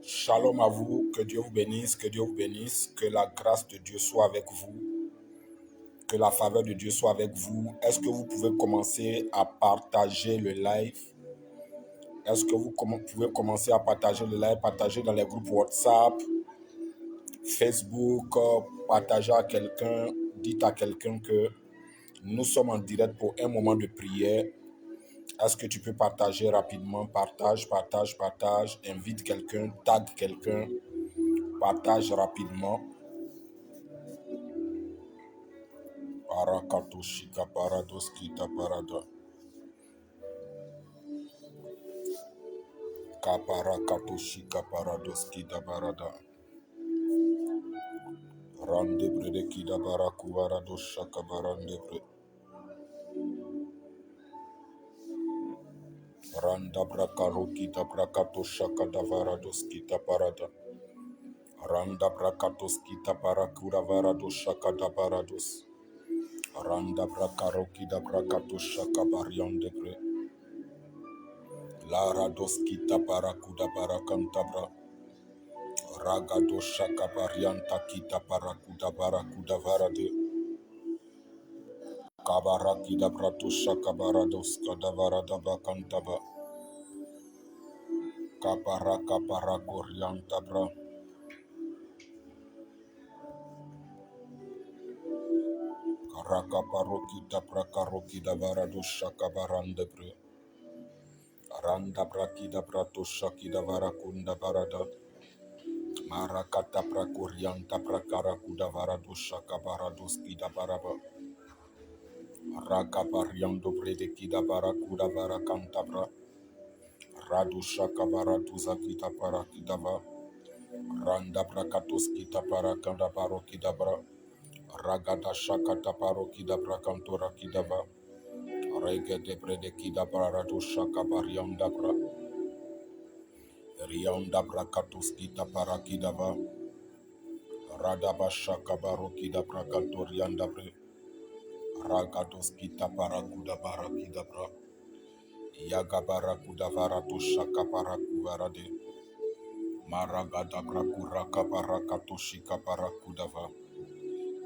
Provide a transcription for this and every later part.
Shalom à vous, que Dieu vous bénisse, que Dieu vous bénisse, que la grâce de Dieu soit avec vous, que la faveur de Dieu soit avec vous. Est-ce que vous pouvez commencer à partager le live? Est-ce que vous pouvez commencer à partager le live, partager dans les groupes WhatsApp, Facebook, partager à quelqu'un, dites à quelqu'un que nous sommes en direct pour un moment de prière. Est-ce que tu peux partager rapidement? Partage, invite quelqu'un, tag quelqu'un, partage rapidement. Parakatoshika paradoskita parada. Kaparakatoshika paradoskita parada. Rande bredekida barakuvara shaka barande bre. Randa brakarokita brakatoshaka davaradoskita parada. Randa brakatoskita parakura varadoshaka davarados. Randa brakarokida brakatoshaka bariande bre. Lara doskita parakuda barakantabra. Ragado shaka varianta kita barakuda varade. Kabarakida brato shaka barados kadavarada bakantaba. Kabaraka parakorianta bra. Karaka parokita prakarokida varado shaka barande bre. Randa brakida brato shakida varakunda varada. Marakata prakorianta prakarakuda varado shaka barados kida baraba. Raka pariando brede kida barakuda varakantabra. Radu shaka baratu zakita parakidava. Randa brakatos kita parakanda barokidabra. Ragada shakata parokidabra kantora kidava. Regede brede kida baratu shaka bariandabra. Rianda brakatos kita parakidava. Radaba shaka barokidabra kantoriandabre. Ragados kita parakuda barakidabra. Yaga barakuda varatu shaka parakuvarade. Maragada brakuraka barakatoshika barakudava.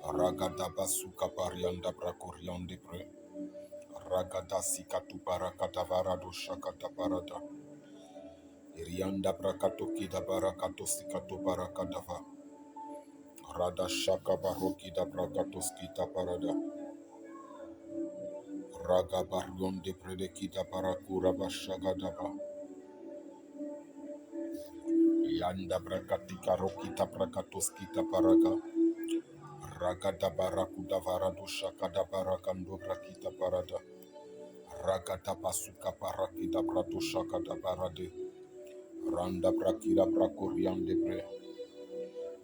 Ragada basuka parianda brakoriande pre. Ragada sikatu barakata varado shakata parada. Irianda brakatoki da barakato sikato barakadava. Rada shaka baroki da brakatoski ta parada. Raga barionde predeki da barakura bashagadava. Yanda brakatika rokita brakatoskita paraka. Ragada barakuda varado shakada barakando brakita parada. Ragada basuka parakida brato shakada barade. Randa brakida brakoriande bre.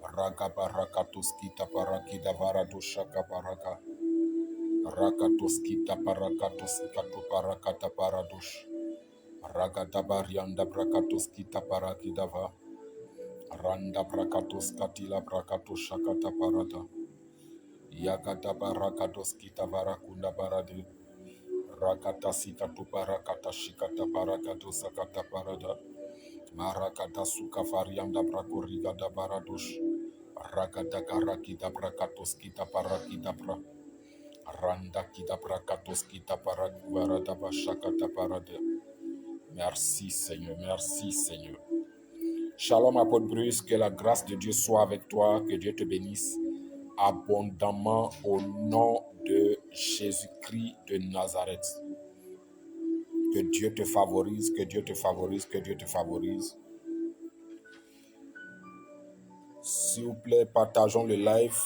Raga barakatoskita parakida varado shaka baraka. Rakatoskita parakatoskito parakata paradosh. Ragada barianda brakatoskita parakidava. Randa brakatoskatila brakatoshakata parada. Yagada barakadoskita varakunda barade. Rakata sikatu parakata shikata parakato sakata parada. Marakata suka varianda brakorigada baradosh. Ragada karakita brakatoskita parakita pra. Randa kita brakatoskita paravarada bashakata parade. Merci Seigneur, merci Seigneur. Shalom apôtre Bruce, que la grâce de Dieu soit avec toi, que Dieu te bénisse abondamment au nom de Jésus-Christ de Nazareth. Que Dieu te favorise, que Dieu te favorise, que Dieu te favorise. S'il vous plaît, partageons le live,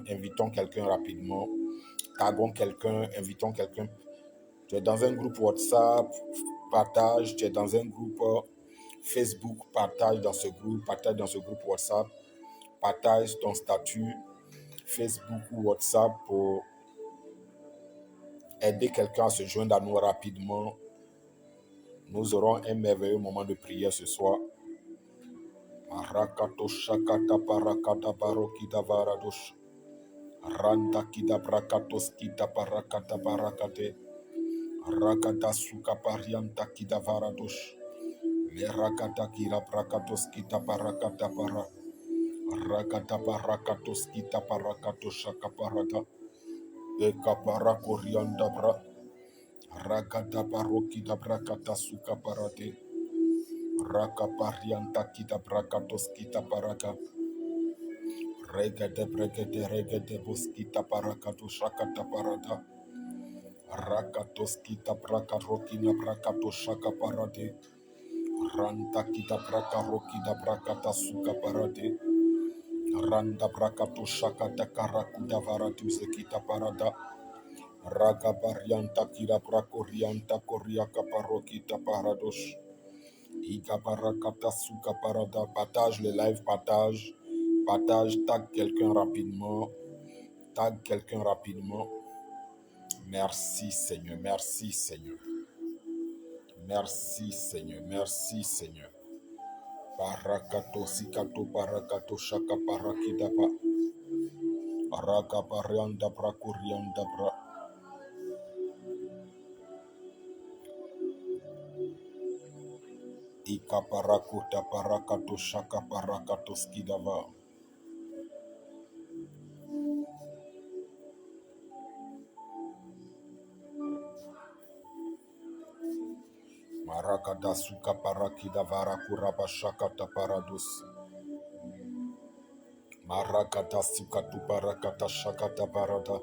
invitons quelqu'un rapidement, taguons quelqu'un, invitons quelqu'un. Tu es dans un groupe WhatsApp, partage, tu es dans un groupe Facebook, partage dans ce groupe WhatsApp, partage ton statut Facebook ou WhatsApp pour aider quelqu'un à se joindre à nous rapidement. Nous aurons un merveilleux moment de prière ce soir. Marakato shakata parakata barokita varadosh. Randa kida brakatos kita parakata barakate. Rakata suka parianta kida varadosh. Le rakata kira brakatos kita parakata para. Rakata barakatos kita parakato shaka parata. Eka parakorianda bra. Rakata barokita brakata suka parate. Raka parianta kita brakatos kita paraka. Regede boskita parakato shakata parata. Rakatos kita brakarokina brakato shaka parate. Ranta kita brakarokida brakata suka parate. Randa brakato shakata karakuda varatu sekita parada. Raga barianta kira brakorianta koriaka parokita paradosh. Ika barakata suka parada. Partage le live, partage. Partage, tag quelqu'un rapidement. Tag quelqu'un rapidement. Merci Seigneur, merci Seigneur. Merci Seigneur, merci Seigneur. Parakato sikato parakato shaka parakidaba. Raka parianda brakurianda bra. Ika parakuta parakato shaka parakato skidava. Marakada suka parakida varakuraba shakata paradus. Marakata sukatu parakata shakata parada.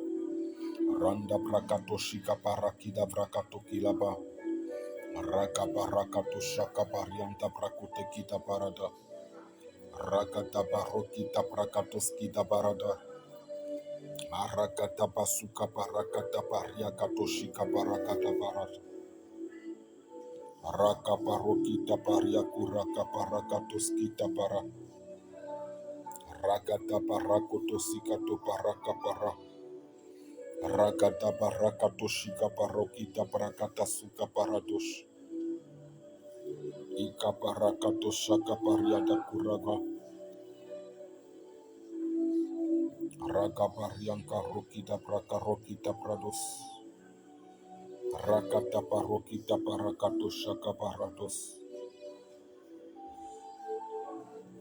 Randa brakato shika parakida brakato kilaba. Raka barakato shaka parianta brakote kita parada. Rakata barokita brakato skida barada. Marakata basuka parakata pariakato shika parakata barada. Raka parokita pariakuraka parakato skita para. Rakata barakoto sikato paraka para. Rakata barakato shika parokita parakata suka paradosh. Ika parakato shaka pariada kuraga. Raga parianka rokita praka rokita prados. Rakata parokita parakato shaka parados.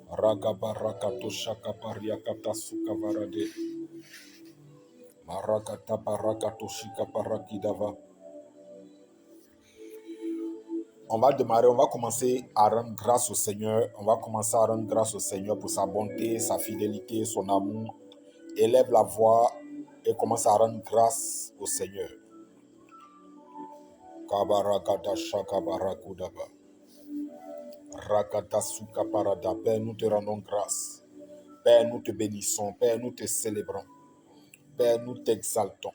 Raga barakato shaka pariakata suka varade. Marakata parakato shika parakidava. On va démarrer, on va commencer à rendre grâce au Seigneur. On va commencer à rendre grâce au Seigneur pour sa bonté, sa fidélité, son amour. Élève la voix et commence à rendre grâce au Seigneur. Kabarakata shaka barakudaba. Rakata suka parada. Père, nous te rendons grâce. Père, nous te bénissons. Père, nous te célébrons. Père, nous t'exaltons.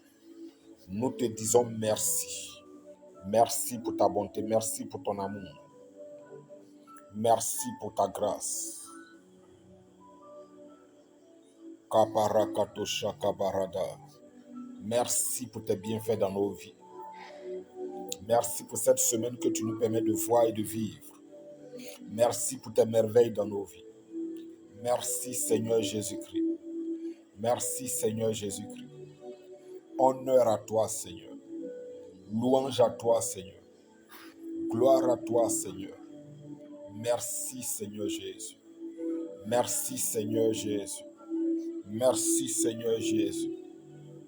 Nous te disons merci. Merci pour ta bonté. Merci pour ton amour. Merci pour ta grâce. Kaparakato shakabarada. Merci pour tes bienfaits dans nos vies. Merci pour cette semaine que tu nous permets de voir et de vivre. Merci pour tes merveilles dans nos vies. Merci Seigneur Jésus-Christ. Merci Seigneur Jésus-Christ. Honneur à toi Seigneur. Louange à toi Seigneur. Gloire à toi Seigneur. Merci Seigneur Jésus. Merci Seigneur Jésus. Merci Seigneur Jésus.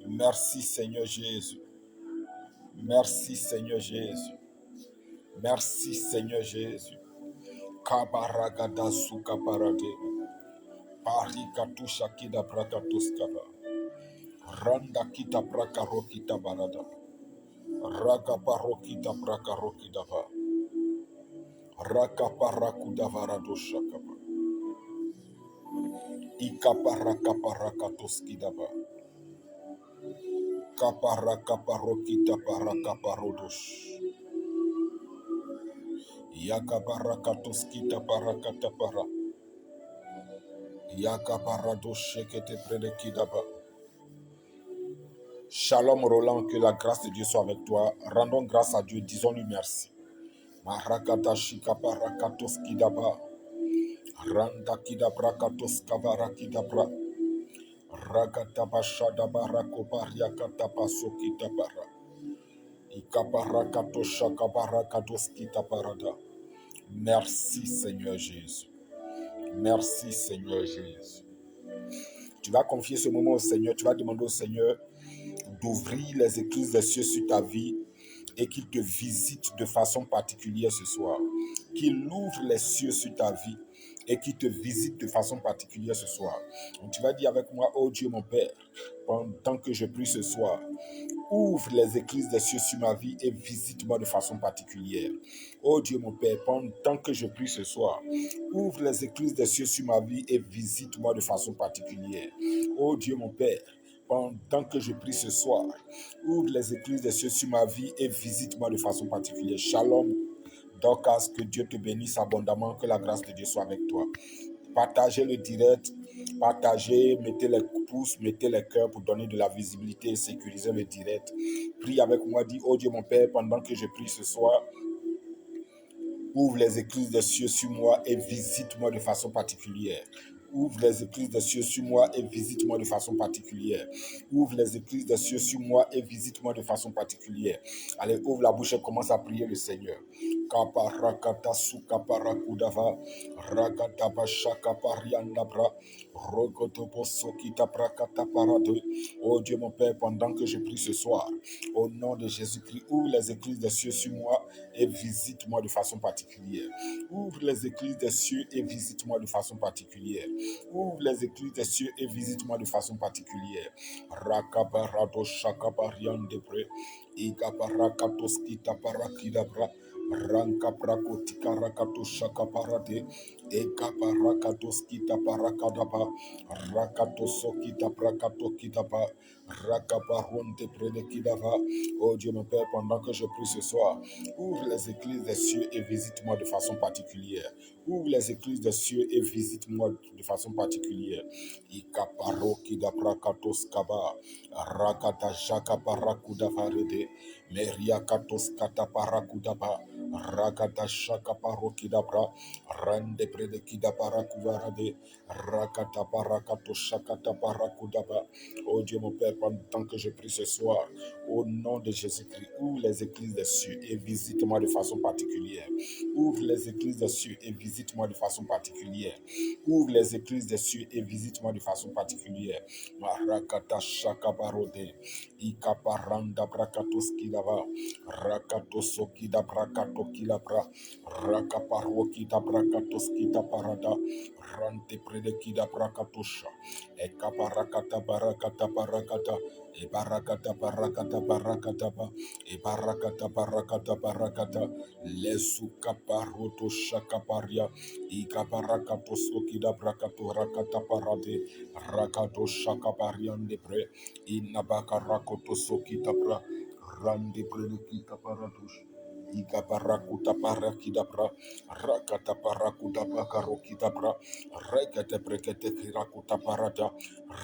Merci Seigneur Jésus. Merci Seigneur Jésus. Merci Seigneur Jésus. Kabaragada sukaparade. Parikatu shakida brakatuskaba. Randa kita brakarokita barada. Raka parokita brakarokida ba. Raka parakuda varado shakaba. Ikaparaka parakatoskida ba. Kaparaka parokita paraka parodosh. Yakabarakatoskita parakata para. Yakabaradoshe predekidaba. Shalom Roland, que la grâce de Dieu soit avec toi. Rendons grâce à Dieu, disons-lui merci. Marakata shikaparakatos kidaba. Randa kidabrakatos kavara kidabra. Rakataba shadaba rakobaria kataba sokitabara. Ikabarakatos shakabarakatos kitabarada. Merci Seigneur Jésus. Merci Seigneur Jésus. Tu vas confier ce moment au Seigneur, tu vas demander au Seigneur d'ouvrir les écluses des cieux sur ta vie et qu'il te visite de façon particulière ce soir. Qu'il ouvre les cieux sur ta vie et qu'il te visite de façon particulière ce soir. Donc tu vas dire avec moi, oh Dieu mon Père, pendant que je prie ce soir, ouvre les écluses des cieux sur ma vie et visite-moi de façon particulière. Oh Dieu mon Père, pendant que je prie ce soir, ouvre les écluses des cieux sur ma vie et visite-moi de façon particulière. Oh Dieu mon Père, pendant que je prie ce soir, ouvre les écluses des cieux sur ma vie et visite-moi de façon particulière. Shalom, Dorcas, que Dieu te bénisse abondamment, que la grâce de Dieu soit avec toi. Partagez le direct, partagez, mettez les pouces, mettez les cœurs pour donner de la visibilité et sécuriser le direct. Prie avec moi, dis, oh Dieu mon Père, pendant que je prie ce soir, ouvre les écluses des cieux sur moi et visite-moi de façon particulière. Ouvre les écluses des cieux sur moi et visite-moi de façon particulière. Ouvre les écluses des cieux sur moi et visite-moi de façon particulière. Allez, ouvre la bouche et commence à prier le Seigneur. Kaparakata sukaparakudava, rakataba shakapariandabra, rokotopo sokita prakata parade. Oh Dieu mon Père, pendant que je prie ce soir, au nom de Jésus-Christ, ouvre les écluses des cieux sur moi et visite-moi de façon particulière. Ouvre les écluses des cieux et visite-moi de façon particulière. Ouvre les écluses des cieux et visite-moi de façon particulière. Rakabarado shakabarian debre, igabarakatos kitaparakidabra, rankaprakotika rakato shakaparade, ekabarakatos kitaparakadaba, rakatoso kitaprakato kitaba, rakabaron debre de kidava. Oh Dieu mon Père, pendant que je prie ce soir, ouvre les écluses des cieux et visite-moi de façon particulière. Ouvre les écluses des cieux et visite-moi de façon particulière. Ikaparo kidabrakatos kaba, rakata shakaparakudavarede, meriakatos kataparakudaba, rakata shakaparokidabra, rande prede kidaparakuvarade, rakata parakato shakata parakudaba. Oh Dieu mon Père, pendant que je prie ce soir, au nom de Jésus-Christ, ouvre les écluses des cieux et visite-moi de façon particulière. Ouvre les écluses des cieux et visite-moi de façon particulière. Ouvre les écluses des cieux et visite-moi de façon particulière. Marakata shakabarode, ikaparanda brakatoski Rakatava, Rakatosokida Brakatokila Bra, Rakaparuokida Brakatoskita Parada, Rante Predekida Brakatosha, Ekaparakata Barakata Barakata, Ebarakata Barakata Barakataba, Ebarakata Barakata Barakata, Lesuka Paruto Shakaparia, Ikabarakato Sokida Brakato Rakata Parade, Rakato Shakaparian de Pre, Inabaka Rakoto Sokita Bra, Randi Predekita Paradush. Iga barakuta parakida bra, rakata parakuta pakarokita bra, rekete brekete kirakuta parada,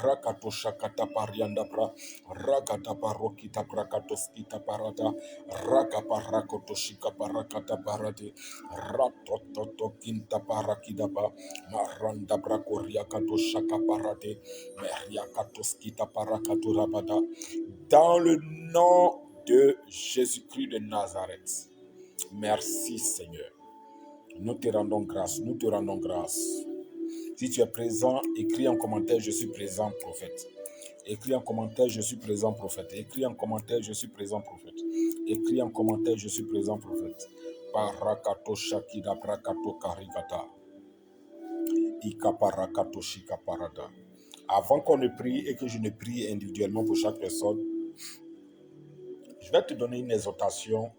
rakato shakata parianda bra, rakata parokita brakatoskita parada, rakaparakoto shika parakata parade, ratototo kinta parakida ba, maranda brakoriakato shaka parade, meriakatoskita parakato rabada, dans le nom de Jésus-Christ de Nazareth. Merci Seigneur. Nous te rendons grâce, nous te rendons grâce. Si tu es présent, écris en commentaire, je suis présent, prophète. Écris en commentaire, je suis présent, prophète. Écris en commentaire, je suis présent, prophète. Écris en commentaire, je suis présent, prophète. Parakato shakida brakato karigata. Ika parakato shika parada. Avant qu'on ne prie et que je ne prie individuellement pour chaque personne, je vais te donner une exhortation.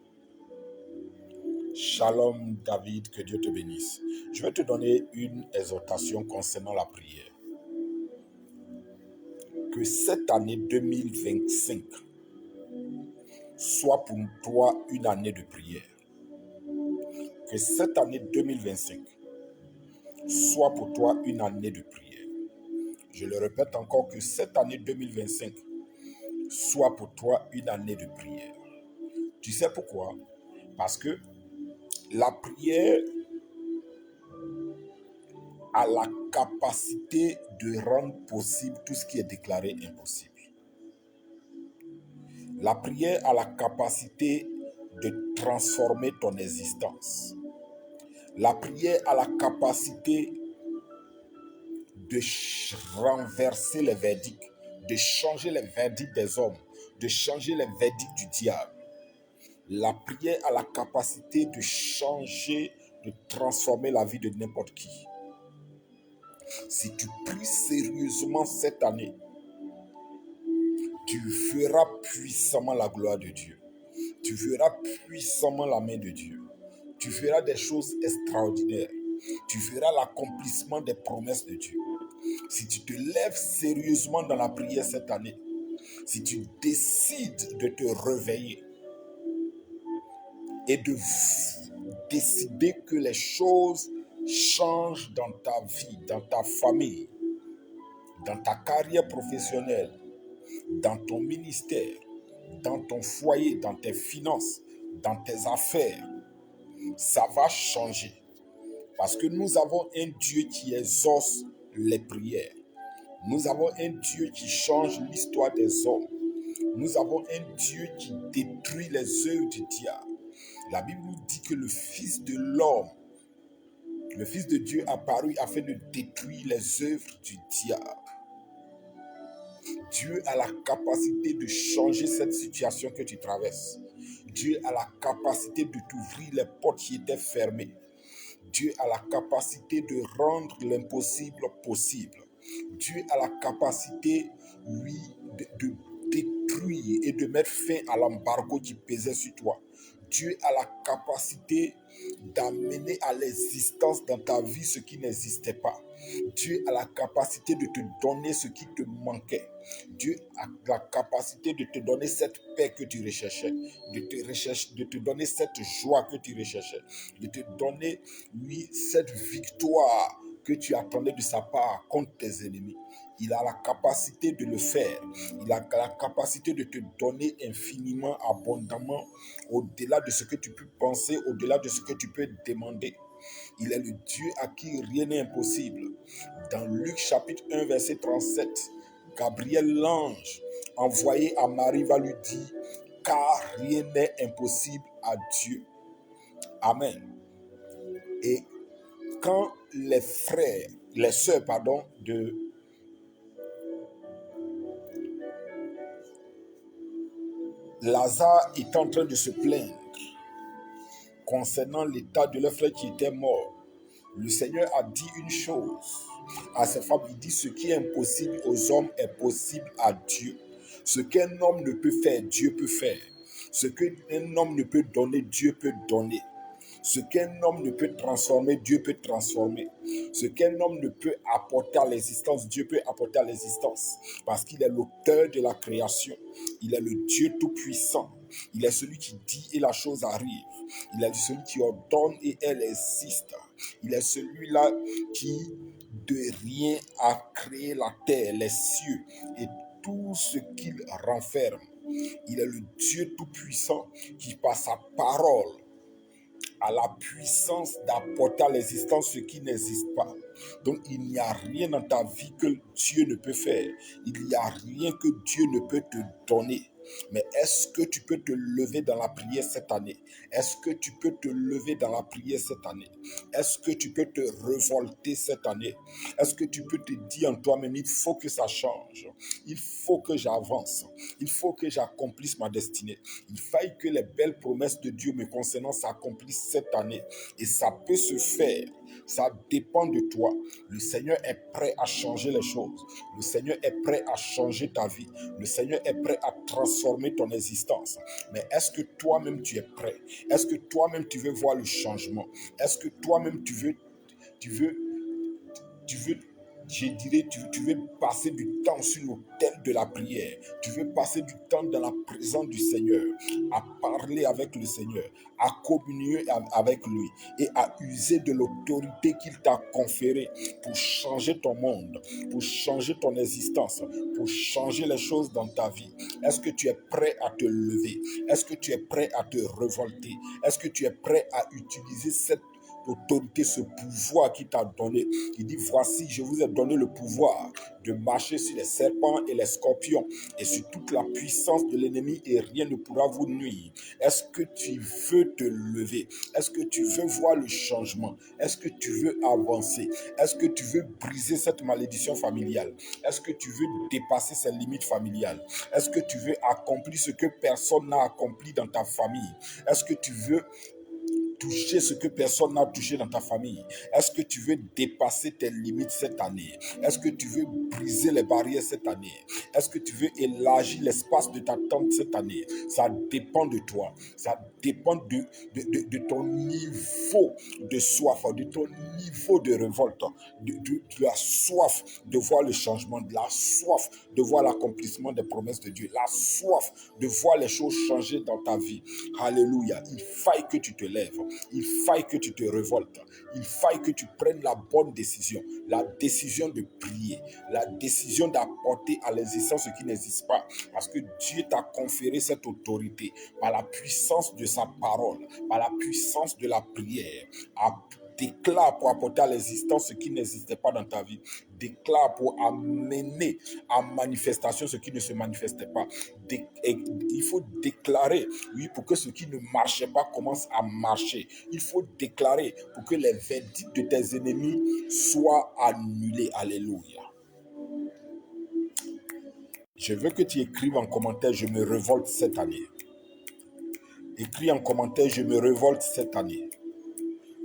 Shalom David, que Dieu te bénisse. Je vais te donner une exhortation concernant la prière. Que cette année 2025 soit pour toi une année de prière. Que cette année 2025 soit pour toi une année de prière. Je le répète encore, que cette année 2025 soit pour toi une année de prière. Tu sais pourquoi? Parce que la prière a la capacité de rendre possible tout ce qui est déclaré impossible. La prière a la capacité de transformer ton existence. La prière a la capacité de renverser les verdicts, de changer les verdicts des hommes, de changer les verdicts du diable. La prière a la capacité de changer, de transformer la vie de n'importe qui. Si tu pries sérieusement cette année, tu verras puissamment la gloire de Dieu. Tu verras puissamment la main de Dieu. Tu verras des choses extraordinaires. Tu verras l'accomplissement des promesses de Dieu. Si tu te lèves sérieusement dans la prière cette année, si tu décides de te réveiller et de décider que les choses changent dans ta vie, dans ta famille, dans ta carrière professionnelle, dans ton ministère, dans ton foyer, dans tes finances, dans tes affaires, ça va changer. Parce que nous avons un Dieu qui exauce les prières. Nous avons un Dieu qui change l'histoire des hommes. Nous avons un Dieu qui détruit les œuvres du diable. La Bible nous dit que le Fils de l'homme, le Fils de Dieu apparut afin de détruire les œuvres du diable. Dieu a la capacité de changer cette situation que tu traverses. Dieu a la capacité de t'ouvrir les portes qui étaient fermées. Dieu a la capacité de rendre l'impossible possible. Dieu a la capacité, oui, de détruire et de mettre fin à l'embargo qui pesait sur toi. Dieu a la capacité d'amener à l'existence dans ta vie ce qui n'existait pas. Dieu a la capacité de te donner ce qui te manquait. Dieu a la capacité de te donner cette paix que tu recherchais, de te donner cette joie que tu recherchais, de te donner, oui, cette victoire que tu attendais de sa part contre tes ennemis. Il a la capacité de le faire. Il a la capacité de te donner infiniment, abondamment, au-delà de ce que tu peux penser, au-delà de ce que tu peux demander. Il est le Dieu à qui rien n'est impossible. Dans Luc chapitre 1, verset 37, Gabriel l'ange envoyé à Marie va lui dire, car rien n'est impossible à Dieu. Amen. Et quand les sœurs, de Lazare est en train de se plaindre concernant l'état de leur frère qui était mort. Le Seigneur a dit une chose à ses femmes. Il dit: ce qui est impossible aux hommes est possible à Dieu. Ce qu'un homme ne peut faire, Dieu peut faire. Ce qu'un homme ne peut donner, Dieu peut donner. Ce qu'un homme ne peut transformer, Dieu peut transformer. Ce qu'un homme ne peut apporter à l'existence, Dieu peut apporter à l'existence. Parce qu'il est l'auteur de la création. Il est le Dieu tout-puissant. Il est celui qui dit et la chose arrive. Il est celui qui ordonne et elle existe. Il est celui-là qui, de rien, a créé la terre, les cieux et tout ce qu'il renferme. Il est le Dieu tout-puissant qui, par sa parole, a la puissance d'apporter à l'existence ce qui n'existe pas. Donc il n'y a rien dans ta vie que Dieu ne peut faire. Il n'y a rien que Dieu ne peut te donner. Mais est-ce que tu peux te lever dans la prière cette année? Est-ce que tu peux te lever dans la prière cette année? Est-ce que tu peux te révolter cette année? Est-ce que tu peux te dire en toi-même: il faut que ça change, il faut que j'avance, il faut que j'accomplisse ma destinée, il faille que les belles promesses de Dieu me concernant s'accomplissent cette année. Et ça peut se faire. Ça dépend de toi. Le Seigneur est prêt à changer les choses. Le Seigneur est prêt à changer ta vie. Le Seigneur est prêt à transformer ton existence. Mais est-ce que toi-même tu es prêt? Est-ce que toi-même tu veux voir le changement? Est-ce que toi-même tu veux, je dirais, tu veux passer du temps sur l'autel de la prière. Tu veux passer du temps dans la présence du Seigneur, à parler avec le Seigneur, à communier avec lui et à user de l'autorité qu'il t'a conférée pour changer ton monde, pour changer ton existence, pour changer les choses dans ta vie. Est-ce que tu es prêt à te lever? Est-ce que tu es prêt à te révolter? Est-ce que tu es prêt à utiliser cette autorité, ce pouvoir qu'il t'a donné? Il dit: voici, je vous ai donné le pouvoir de marcher sur les serpents et les scorpions et sur toute la puissance de l'ennemi, et rien ne pourra vous nuire. Est-ce que tu veux te lever? Est-ce que tu veux voir le changement? Est-ce que tu veux avancer? Est-ce que tu veux briser cette malédiction familiale? Est-ce que tu veux dépasser ces limites familiales? Est-ce que tu veux accomplir ce que personne n'a accompli dans ta famille? Est-ce que tu veux toucher ce que personne n'a touché dans ta famille? Est-ce que tu veux dépasser tes limites cette année? Est-ce que tu veux briser les barrières cette année? Est-ce que tu veux élargir l'espace de ta tente cette année? Ça dépend de toi. Ça dépend de ton niveau de soif, de ton niveau de révolte, de la soif de voir le changement, de la soif de voir l'accomplissement des promesses de Dieu, la soif de voir les choses changer dans ta vie. Alléluia. Il faille que tu te lèves. Il faille que tu te révoltes. Il faille que tu prennes la bonne décision. La décision de prier. La décision d'apporter à l'existence ce qui n'existe pas. Parce que Dieu t'a conféré cette autorité par la puissance de sa parole, par la puissance de la prière. Déclare pour apporter à l'existence ce qui n'existait pas dans ta vie. Déclare pour amener en manifestation ce qui ne se manifestait pas. Il faut déclarer, oui, pour que ce qui ne marchait pas commence à marcher. Il faut déclarer pour que les verdicts de tes ennemis soient annulés. Alléluia. Je veux que tu écrives en commentaire: je me révolte cette année. Écris en commentaire: je me révolte cette année.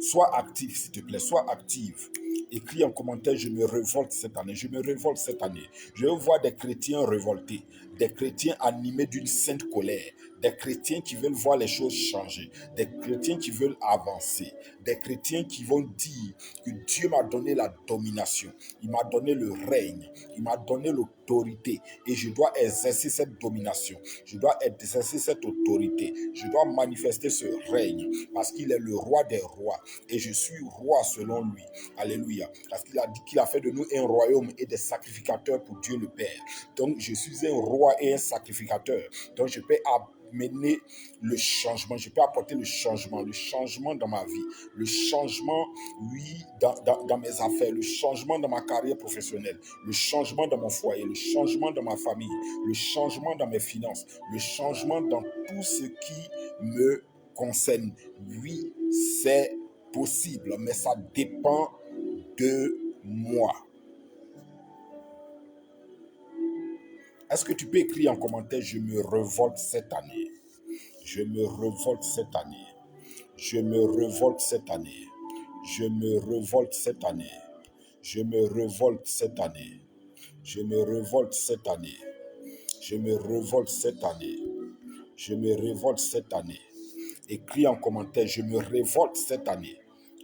Sois actif, s'il te plaît, sois active. Écris en commentaire: je me révolte cette année, je me révolte cette année. Je veux voir des chrétiens révoltés, des chrétiens animés d'une sainte colère, des chrétiens qui veulent voir les choses changer, des chrétiens qui veulent avancer, des chrétiens qui vont dire que Dieu m'a donné la domination, il m'a donné le règne, il m'a donné l'autorité et je dois exercer cette domination, je dois exercer cette autorité, je dois manifester ce règne parce qu'il est le roi des rois et je suis roi selon lui. Alléluia. Parce qu'il a dit qu'il a fait de nous un royaume et des sacrificateurs pour Dieu le Père. Donc je suis un roi et un sacrificateur. Donc je peux amener le changement, je peux apporter le changement dans ma vie, le changement, oui, dans mes affaires, le changement dans ma carrière professionnelle, le changement dans mon foyer, le changement dans ma famille, le changement dans mes finances, le changement dans tout ce qui me concerne. Oui, c'est possible, mais ça dépend de moi. Est-ce que tu peux écrire en commentaire, je me révolte cette année. Je me révolte cette année. Je me révolte cette année. Je me révolte cette année. Je me révolte cette année. Je me révolte cette année. Je me révolte cette année. Je me révolte cette année. Écris en commentaire, je me révolte cette année.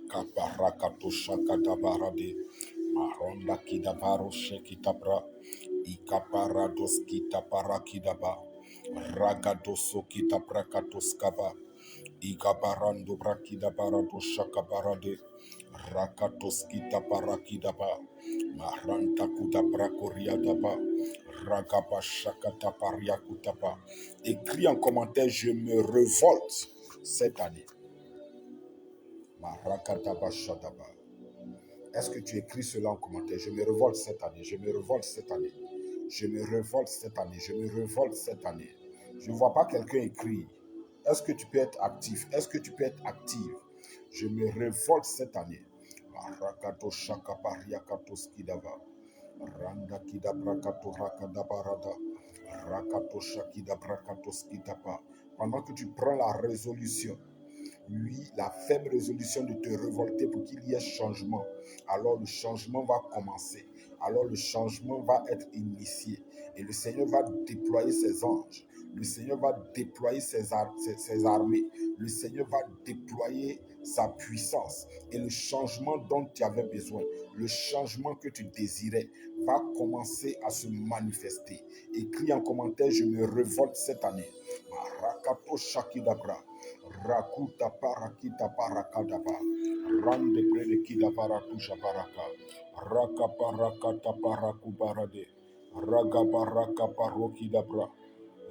Kaparakato shakadabarade. Maronda kidabaro shekitabra. Ikaparados kitaparakidaba. Ragadoso kitaprakatos Ikabarando brakida barado shakabarade. Rakatos kita parakidaba. Maranta kuda brakoriadaba. Ragaba shakata pariakutaba. Écris en commentaire, je me révolte cette année. Marakataba shadaba. Est-ce que tu écris cela en commentaire? Je me révolte cette année, je me révolte cette année. Je me révolte cette année, je me révolte cette année. Je ne vois pas quelqu'un écrire. Est-ce que tu peux être actif? Est-ce que tu peux être active? Je me révolte cette année. Rakato shakapariakato skidava. Randa kida brakato rakada barada. Rakato shakida brakato skidapa. Pendant que tu prends la résolution, oui, la ferme résolution de te révolter pour qu'il y ait changement, alors le changement va commencer. Alors le changement va être initié. Et le Seigneur va déployer ses anges. Le Seigneur va déployer ses armées. Le Seigneur va déployer sa puissance. Et le changement dont tu avais besoin, le changement que tu désirais, va commencer à se manifester. Écris en commentaire, je me révolte cette année. Rakato Shakidabra. Rakuta parakita parakadaba. Rande brede kida barakusha baraka. Raka parakata parakubarade. Raga baraka parokidabra.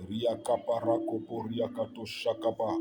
Riaka parako poriakato shakaba.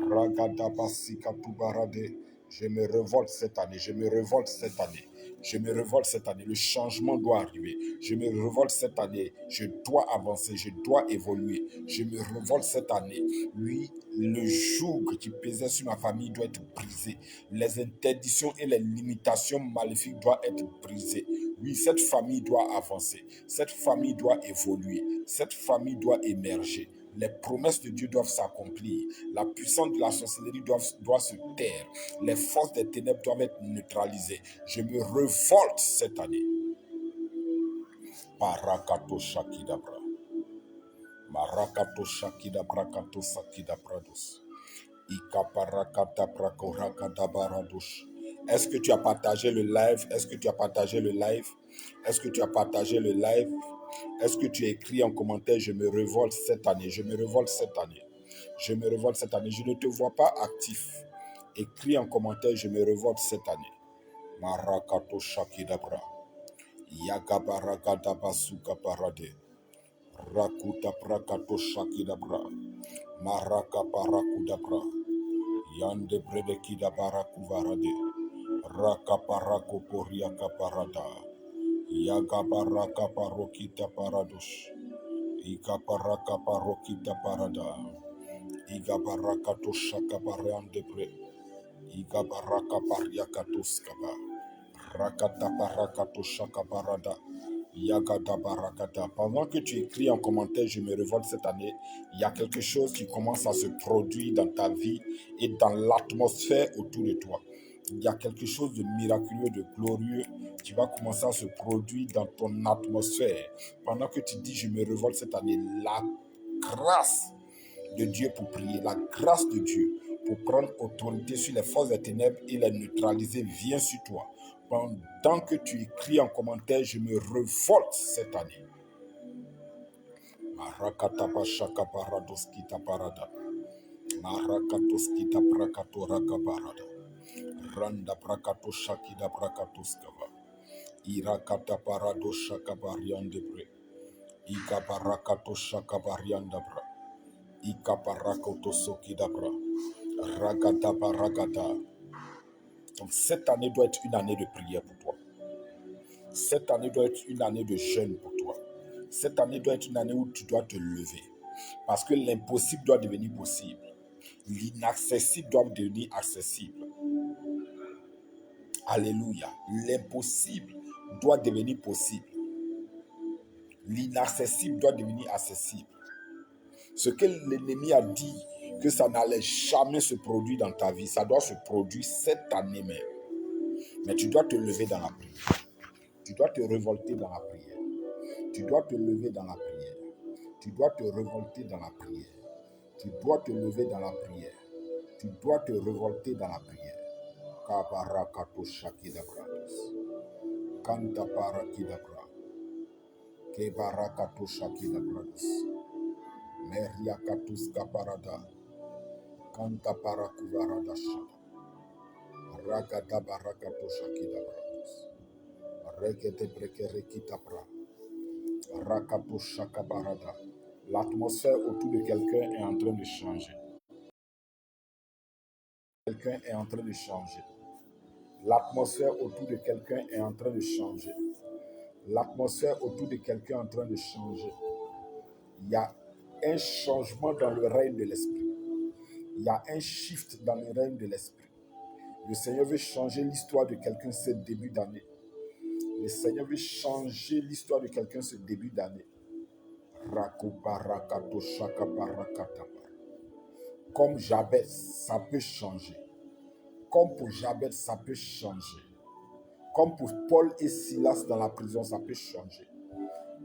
Ragadaba sikatubarade. Je me révolte cette année, je me révolte cette année. Je me révolte cette année, le changement doit arriver. Je me révolte cette année, je dois avancer, je dois évoluer. Je me révolte cette année. Oui, le joug qui pesait sur ma famille doit être brisé. Les interdictions et les limitations maléfiques doivent être brisées. Oui, cette famille doit avancer. Cette famille doit évoluer. Cette famille doit émerger. Les promesses de Dieu doivent s'accomplir. La puissance de la sorcellerie doit se taire. Les forces des ténèbres doivent être neutralisées. Je me révolte cette année. Parakato Shakidabra. Marakato Shakidabra Kato Sakidabrados. Ikaparakata Brakorakata Barados. Est-ce que tu as partagé le live? Est-ce que tu as partagé le live? Est-ce que tu as partagé le live? Est-ce que tu as écrit en commentaire, je me révolte cette année, je me révolte cette année, je me révolte cette année. Je ne te vois pas actif. Écris en commentaire, je me révolte cette année. Marakato Shakidabra. Yagabaragada Suka Parade. Rakuta Prakato Shakidabra. Maraka Parakudabra. Yande Bredekida Barakuvarade. Raka Parako Poriaka Parada. Yagabaraka Parokita Paradosh. Ikaparaka Parokita Parada. Igabarakato Shakabaran Debre. Igabaraka Pariakatoskaba. Rakata Parakato Shakabarada. Yagada Barakata. Pendant que tu écris en commentaire, je me révolte cette année, il y a quelque chose qui commence à se produire dans ta vie et dans l'atmosphère autour de toi. Il y a quelque chose de miraculeux, de glorieux qui va commencer à se produire dans ton atmosphère. Pendant que tu dis, je me révolte cette année, la grâce de Dieu pour prier, la grâce de Dieu pour prendre autorité sur les forces des ténèbres et les neutraliser vient sur toi. Pendant que tu écris en commentaire, je me révolte cette année. Marakataba shakaparadoskita parada. Marakatoskita prakato rakabarada. Randa prakato shakida prakatoskava. Irakata parado shakabariandebre. Ikabarakato shakabariandabra. Ikaparakoto sokidabra. Ragadaba ragada. Donc cette année doit être une année de prière pour toi. Cette année doit être une année de jeûne pour toi. Cette année doit être une année où tu dois te lever. Parce que l'impossible doit devenir possible. L'inaccessible doit devenir accessible. Alléluia. L'impossible doit devenir possible. L'inaccessible doit devenir accessible. Ce que l'ennemi a dit que ça n'allait jamais se produire dans ta vie, ça doit se produire cette année même. Mais tu dois te lever dans la prière. Tu dois te révolter dans la prière. Tu dois te lever dans la prière. Tu dois te révolter dans la prière. Tu dois te lever dans la prière. Tu dois te révolter dans la prière. Kabarakato shakidabrados. Kanta parakidabra. Kebarakato shakidabrados. Meriakatus kaparada. Kanta parakuvarada shada. Rakadabarakato shakidabrados. Rekete brekerekitapra. Rakato shakabarada. L'atmosphère autour de quelqu'un est en train de changer. Quelqu'un est en train de changer. L'atmosphère autour de quelqu'un est en train de changer. L'atmosphère autour de quelqu'un est en train de changer. Il y a un changement dans le règne de l'esprit. Il y a un shift dans le règne de l'esprit. Le Seigneur veut changer l'histoire de quelqu'un ce début d'année. Le Seigneur veut changer l'histoire de quelqu'un ce début d'année. Comme Jabez, ça peut changer. Comme pour Jabez, ça peut changer. Comme pour Paul et Silas dans la prison, ça peut changer.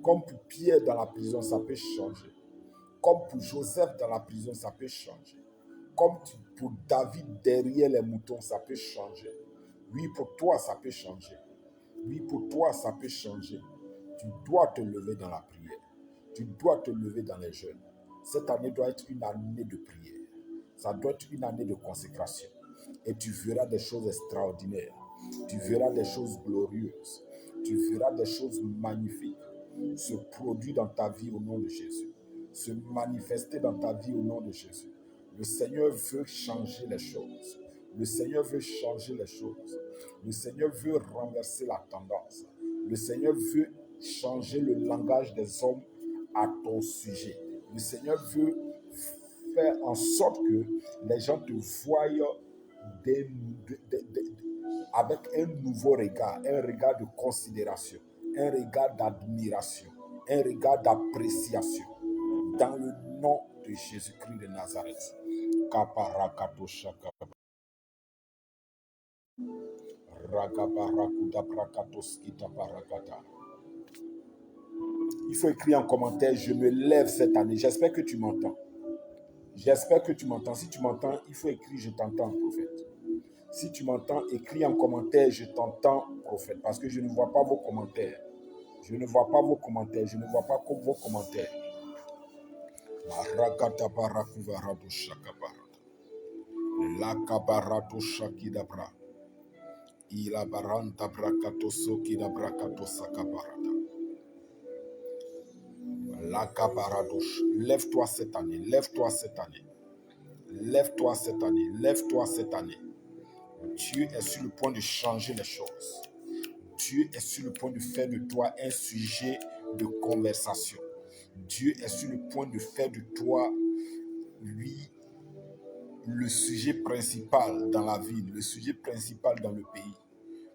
Comme pour Pierre dans la prison, ça peut changer. Comme pour Joseph dans la prison, ça peut changer. Comme pour David derrière les moutons, ça peut changer. Oui, pour toi, ça peut changer. Oui, pour toi, ça peut changer. Tu dois te lever dans la prière. Tu dois te lever dans les jeûnes. Cette année doit être une année de prière. Ça doit être une année de consécration. Et tu verras des choses extraordinaires. Tu verras des choses glorieuses. Tu verras des choses magnifiques se produire dans ta vie au nom de Jésus. Se manifester dans ta vie au nom de Jésus. Le Seigneur veut changer les choses. Le Seigneur veut changer les choses. Le Seigneur veut renverser la tendance. Le Seigneur veut changer le langage des hommes à ton sujet. Le Seigneur veut faire en sorte que les gens te voient avec un nouveau regard, un regard de considération, un regard d'admiration, un regard d'appréciation. Dans le nom de Jésus-Christ de Nazareth. Kaparakato shakaba. Ragabarakuda brakatoskita parakata. Il faut écrire en commentaire, je me lève cette année. J'espère que tu m'entends. J'espère que tu m'entends. Si tu m'entends, il faut écrire, je t'entends, prophète. Si tu m'entends, écris en commentaire, je t'entends, prophète. Parce que je ne vois pas vos commentaires. Je ne vois pas vos commentaires. Je ne vois pas vos commentaires. Marakata barakuvarado shakabarata. Lakabarado shakidabra. Ila baranta brakato sokida brakato sakabarata. Lakabaradosh. Lève-toi cette année. Lève-toi cette année. Lève-toi cette année. Lève-toi cette année. Dieu est sur le point de changer les choses. Dieu est sur le point de faire de toi un sujet de conversation. Dieu est sur le point de faire de toi, lui, le sujet principal dans la ville, le sujet principal dans le pays.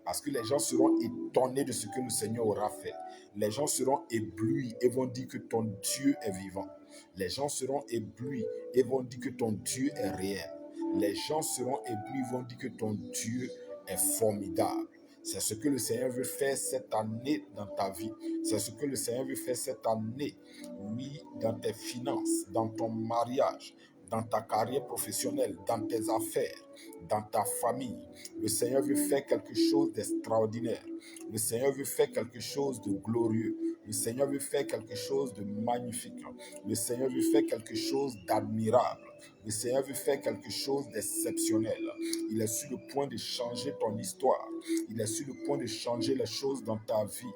Parce que les gens seront étonnés de ce que le Seigneur aura fait. Les gens seront éblouis et vont dire que ton Dieu est vivant. Les gens seront éblouis et vont dire que ton Dieu est réel. Les gens seront éblouis et vont dire que ton Dieu est formidable. C'est ce que le Seigneur veut faire cette année dans ta vie. C'est ce que le Seigneur veut faire cette année, oui, dans tes finances, dans ton mariage, dans ta carrière professionnelle, dans tes affaires, dans ta famille. Le Seigneur veut faire quelque chose d'extraordinaire. Le Seigneur veut faire quelque chose de glorieux. Le Seigneur veut faire quelque chose de magnifique. Le Seigneur veut faire quelque chose d'admirable. Le Seigneur veut faire quelque chose d'exceptionnel. Il est sur le point de changer ton histoire. Il est sur le point de changer les choses dans ta vie.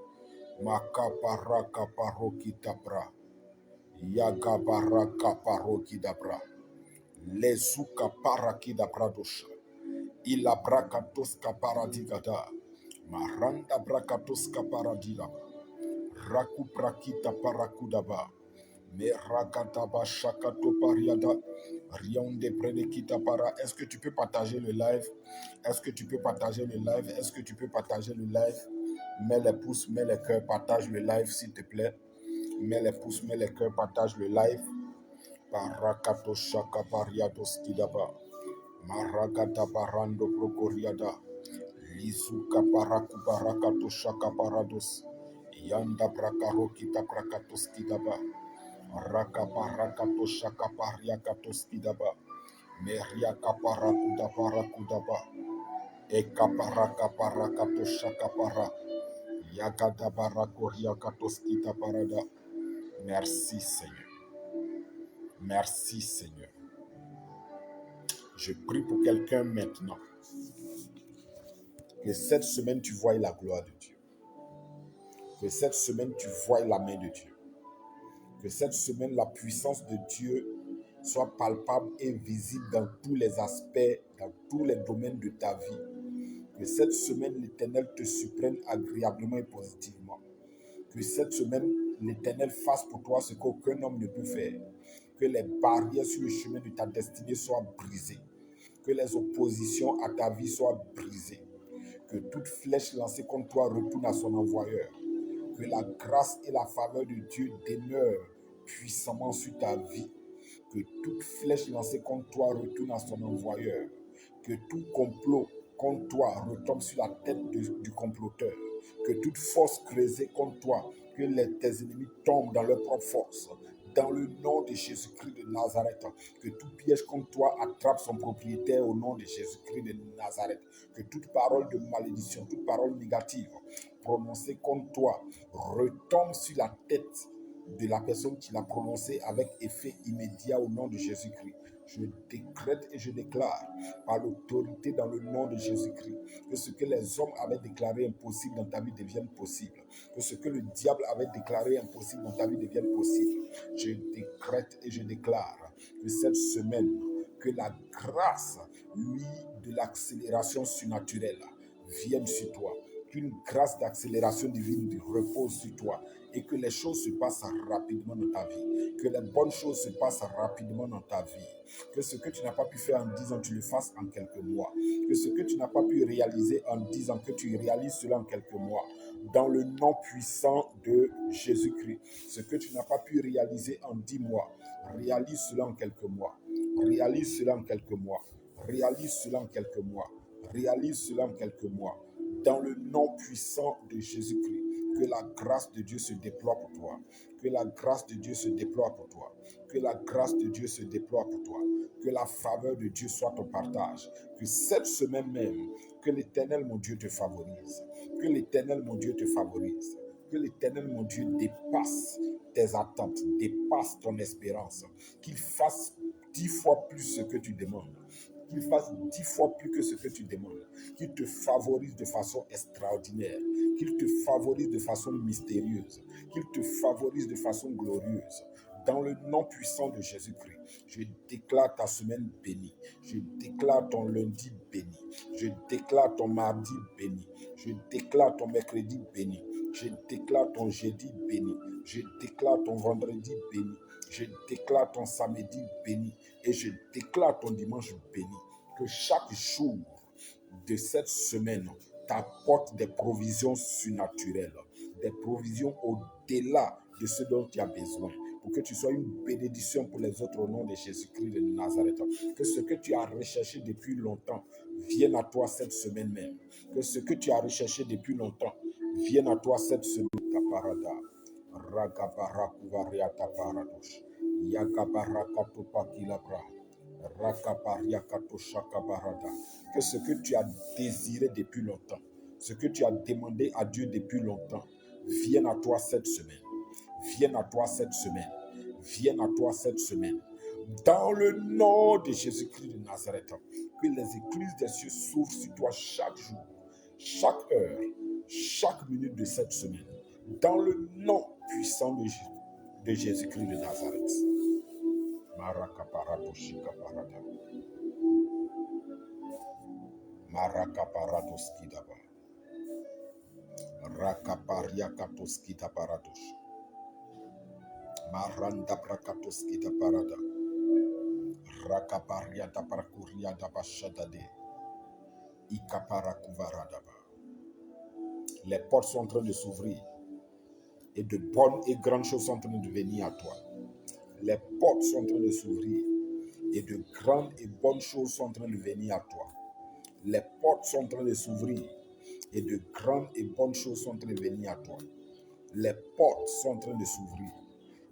Makaparaka parokidabra. Yagabaraka parokidabra. Lezuka parakidabra dosha. Ila brakatoska paradigada. Maranda brakatoska paradila. Raku prakita parakudaba. Merakataba shakato pariada. Rionde prenekita para. Est-ce que tu peux partager le live? Est-ce que tu peux partager le live? Est-ce que tu peux partager le live? Mets les pouces, mets les cœurs, partage le live s'il te plaît. Mets les pouces, mets les cœurs, partage le live. Barakato shaka pariados kidaba. Maragata barando prokoriada. Lizuka paraku barakato shaka parados. Yanda brakaro kita brakatos kidaba. Raka barakato shaka pariakatos kidaba. Meriaka parakuda parakudaba. Eka paraka parakato shaka para. Yagada barako riakatos kita parada. Merci Seigneur. Merci Seigneur. Je prie pour quelqu'un maintenant. Que cette semaine, tu voies la gloire de Dieu. Que cette semaine, tu voies la main de Dieu. Que cette semaine, la puissance de Dieu soit palpable et visible dans tous les aspects, dans tous les domaines de ta vie. Que cette semaine, l'Éternel te surprenne agréablement et positivement. Que cette semaine, l'Éternel fasse pour toi ce qu'aucun homme ne peut faire. Que les barrières sur le chemin de ta destinée soient brisées. Que les oppositions à ta vie soient brisées. Que toute flèche lancée contre toi retourne à son envoyeur. Que la grâce et la faveur de Dieu demeurent puissamment sur ta vie. Que toute flèche lancée contre toi retourne à son envoyeur. Que tout complot contre toi retombe sur la tête du comploteur. Que toute force creusée contre toi, que tes ennemis tombent dans leur propre force. Dans le nom de Jésus-Christ de Nazareth, que tout piège contre toi attrape son propriétaire au nom de Jésus-Christ de Nazareth. Que toute parole de malédiction, toute parole négative prononcée contre toi retombe sur la tête de la personne qui l'a prononcée avec effet immédiat au nom de Jésus-Christ. Je décrète et je déclare par l'autorité dans le nom de Jésus-Christ que ce que les hommes avaient déclaré impossible dans ta vie devienne possible. Que ce que le diable avait déclaré impossible dans ta vie devienne possible. Je décrète et je déclare que cette semaine, que la grâce, lui, de l'accélération surnaturelle vienne sur toi. Qu'une grâce d'accélération divine repose sur toi et que les choses se passent rapidement dans ta vie. Que les bonnes choses se passent rapidement dans ta vie. Que ce que tu n'as pas pu faire en 10 ans, tu le fasses en quelques mois. Que ce que tu n'as pas pu réaliser en 10 ans, que tu réalises cela en quelques mois. Dans le nom puissant de Jésus-Christ. Ce que tu n'as pas pu réaliser en 10 mois, réalise cela en quelques mois. Réalise cela en quelques mois. Réalise cela en quelques mois. Réalise cela en quelques mois. Dans le nom puissant de Jésus-Christ, que la grâce de Dieu se déploie pour toi. Que la grâce de Dieu se déploie pour toi. Que la grâce de Dieu se déploie pour toi. Que la faveur de Dieu soit ton partage. Que cette semaine même, que l'Éternel mon Dieu te favorise. Que l'Éternel mon Dieu te favorise. Que l'Éternel mon Dieu dépasse tes attentes, dépasse ton espérance. Qu'il fasse 10 fois plus ce que tu demandes. Qu'il fasse 10 fois plus que ce que tu demandes. Qu'il te favorise de façon extraordinaire. Qu'il te favorise de façon mystérieuse. Qu'il te favorise de façon glorieuse. Dans le nom puissant de Jésus-Christ, je déclare ta semaine bénie. Je déclare ton lundi béni. Je déclare ton mardi béni. Je déclare ton mercredi béni. Je déclare ton jeudi béni. Je déclare ton vendredi béni. Je déclare ton samedi béni et je déclare ton dimanche béni. Que chaque jour de cette semaine t'apporte des provisions surnaturelles, des provisions au-delà de ce dont tu as besoin, pour que tu sois une bénédiction pour les autres au nom de Jésus-Christ de Nazareth. Que ce que tu as recherché depuis longtemps vienne à toi cette semaine même. Que ce que tu as recherché depuis longtemps vienne à toi cette semaine. Ragabarakuvariata paradosh. Yagabarakato pakilabra. Rakabariakato shakabarada. Que ce que tu as désiré depuis longtemps, ce que tu as demandé à Dieu depuis longtemps, vienne à toi cette semaine. Vienne à toi cette semaine. Vienne à toi cette semaine. Dans le nom de Jésus-Christ de Nazareth, que les écluses des cieux s'ouvrent sur toi chaque jour, chaque heure, chaque minute de cette semaine. Dans le nom puissant de Jésus-Christ de Nazareth. Marakaparado shikaparada. Marakaparado skidaba. Rakapariakato skidaparadosh. Maranda brakato skidaparada. Rakapariata parakuriada bashadade. Ikaparakuvaradaba. Les portes sont en train de s'ouvrir. et de bonnes et grandes choses sont en train de venir à toi. Les portes sont en train de s'ouvrir et de grandes et bonnes choses sont en train de venir à toi. Les portes sont en train de s'ouvrir et de grandes et bonnes choses sont en train de venir à toi. Les portes sont en train de s'ouvrir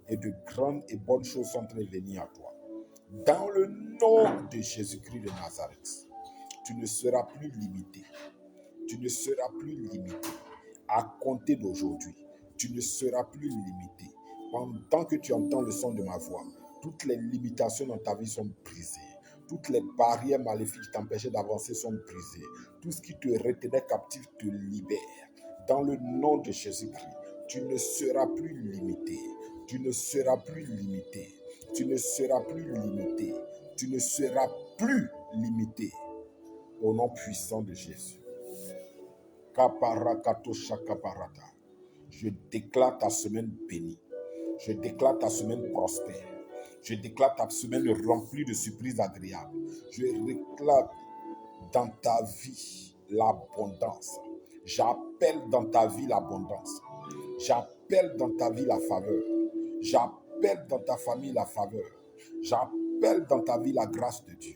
et de grandes et bonnes choses sont en train de venir à toi. Dans le nom de Jésus-Christ de Nazareth, tu ne seras plus limité. Tu ne seras plus limité. À compter d'aujourd'hui, tu ne seras plus limité. Pendant que tu entends le son de ma voix, toutes les limitations dans ta vie sont brisées. Toutes les barrières maléfiques qui t'empêchaient d'avancer sont brisées. Tout ce qui te retenait captif te libère. Dans le nom de Jésus-Christ, tu ne seras plus limité. Tu ne seras plus limité. Tu ne seras plus limité. Tu ne seras plus limité. Au nom puissant de Jésus. Je déclare ta semaine bénie. Je déclare ta semaine prospère. Je déclare ta semaine remplie de surprises agréables. Je déclare dans ta vie l'abondance. J'appelle dans ta vie l'abondance. J'appelle dans ta vie la faveur. J'appelle dans ta famille la faveur. J'appelle dans ta vie la grâce de Dieu.